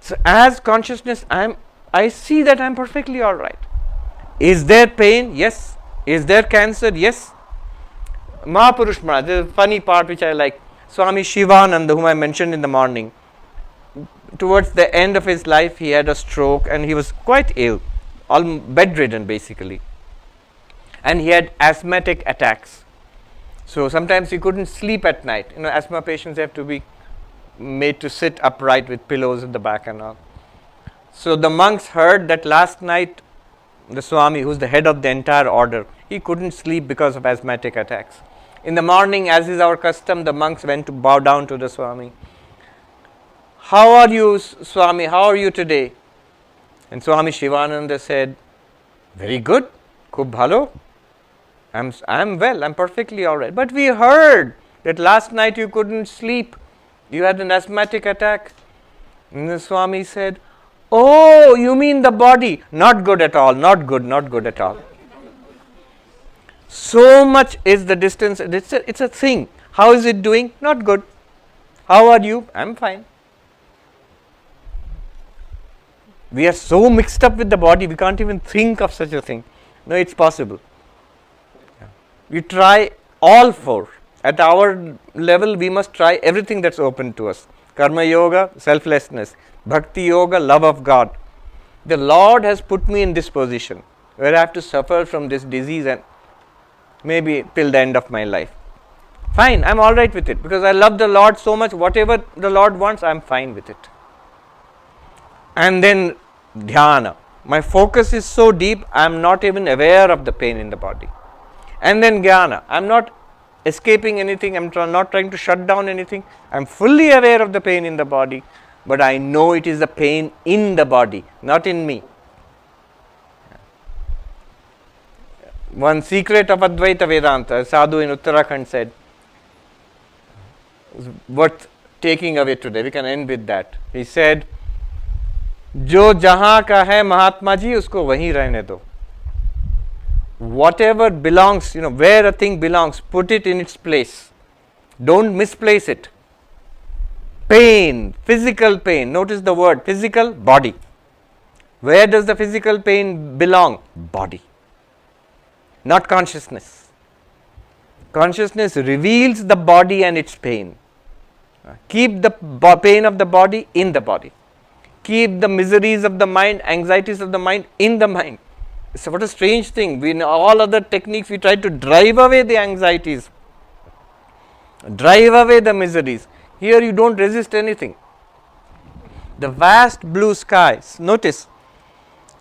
So as consciousness, I see that I am perfectly all right. Is there pain? Yes. Is there cancer? Yes. Mahapurush Maharaj, the funny part which I like, Swami Shivananda, whom I mentioned in the morning, towards the end of his life he had a stroke and he was quite ill, all bedridden basically, and he had asthmatic attacks. So sometimes he couldn't sleep at night. Asthma patients have to be made to sit upright with pillows at the back and all. So the monks heard that last night the Swami, who is the head of the entire order, he couldn't sleep because of asthmatic attacks. In the morning, as is our custom, the monks went to bow down to the Swami. How are you, Swami? How are you today? And Swami Shivananda said, very good, khub bhalo. I'm well, I'm perfectly all right. But we heard that last night you couldn't sleep. You had an asthmatic attack. And the Swami said, oh, you mean the body? Not good at all, not good at all. So much is the distance, it's a thing. How is it doing? Not good. How are you? I'm fine. We are so mixed up with the body, we can't even think of such a thing. No, it's possible. We try all four. At our level, we must try everything that's open to us. Karma yoga, selflessness. Bhakti yoga, love of God. The Lord has put me in this position where I have to suffer from this disease and maybe till the end of my life. Fine, I'm all right with it because I love the Lord so much. Whatever the Lord wants, I'm fine with it. And then dhyana. My focus is so deep, I'm not even aware of the pain in the body. And then jnana. I'm not escaping anything, I'm not trying to shut down anything. I'm fully aware of the pain in the body, but I know it is the pain in the body, not in me. One secret of Advaita Vedanta, a sadhu in Uttarakhand said, worth taking away today. We can end with that. He said, जो जहाँ का है महात्मा जी उसको वहीं रहने दो. Whatever belongs, where a thing belongs, put it in its place. Don't misplace it. Pain, physical pain. Notice the word physical, body. Where does the physical pain belong? Body. Not consciousness. Consciousness reveals the body and its pain. Keep the pain of the body in the body. Keep the miseries of the mind, anxieties of the mind in the mind. So what a strange thing. In all other techniques we try to drive away the anxieties, drive away the miseries. Here you don't resist anything. The vast blue skies, notice,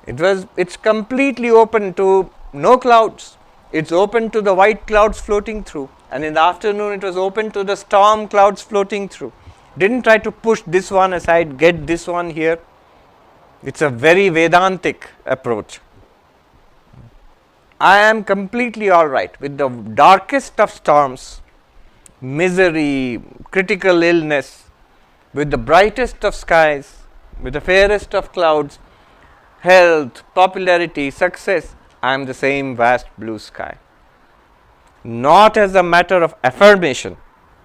it's completely open to no clouds. It's open to the white clouds floating through. And in the afternoon it was open to the storm clouds floating through. Didn't try to push this one aside, get this one here. It's a very Vedantic approach. I am completely all right with the darkest of storms, misery, critical illness, with the brightest of skies, with the fairest of clouds. health, popularity, success, I am the same vast blue sky. Not as a matter of affirmation,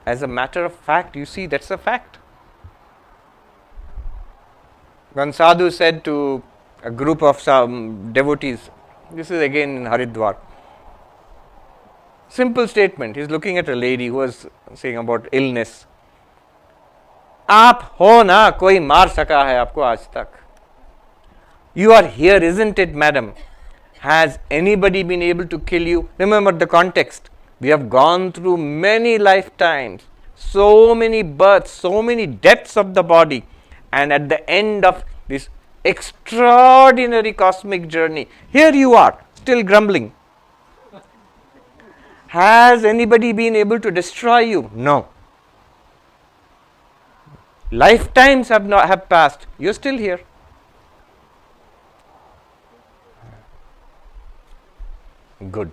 as a matter of fact. You see, that's a fact. One sadhu said to a group of some devotees, this is again in Haridwar, simple statement. He's looking at a lady who was saying about illness. आप हो ना, कोई मार सका है आपको आज तक. You are here, isn't it, madam? Has anybody been able to kill you? Remember the context. We have gone through many lifetimes, so many births, so many deaths of the body, and at the end of this extraordinary cosmic journey, here you are, still grumbling. Has anybody been able to destroy you? No. Lifetimes have passed. You're still here. Good.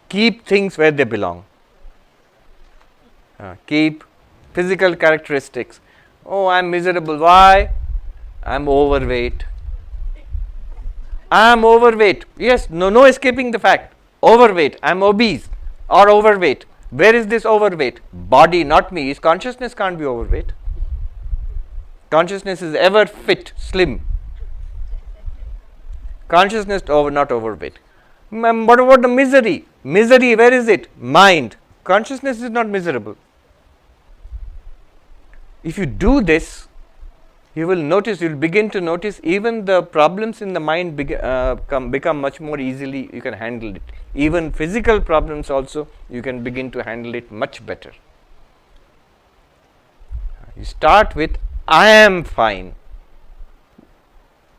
Keep things where they belong. Keep physical characteristics. Oh, I'm miserable. Why? I'm overweight. I'm overweight. Yes, no escaping the fact. Overweight. I'm obese or overweight. Where is this overweight? Body, not me. His consciousness can't be overweight. Consciousness is ever fit, slim. Consciousness not overweight. What about the misery? Misery, where is it? Mind. Consciousness is not miserable. If you do this, you will begin to notice even the problems in the mind become much more easily, you can handle it. Even physical problems also, you can begin to handle it much better. You start with, I am fine.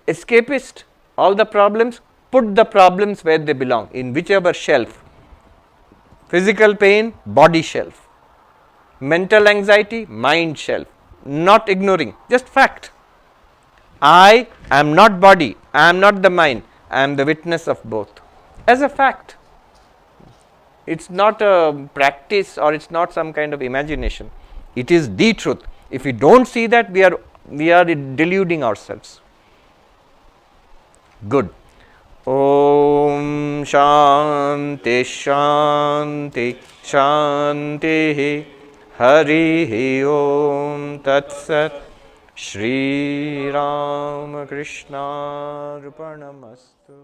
Escapist, all the problems, put the problems where they belong, in whichever shelf. Physical pain, body shelf. Mental anxiety, mind shelf. Not ignoring, just fact. I am not body, I am not the mind, I am the witness of both. As a fact. It's not a practice or it's not some kind of imagination. It is the truth. If we don't see that, we are deluding ourselves. Good. Om Shanti Shanti Shanti Hari Om Tat Sat Shri Ram Krishna Arpanamastu.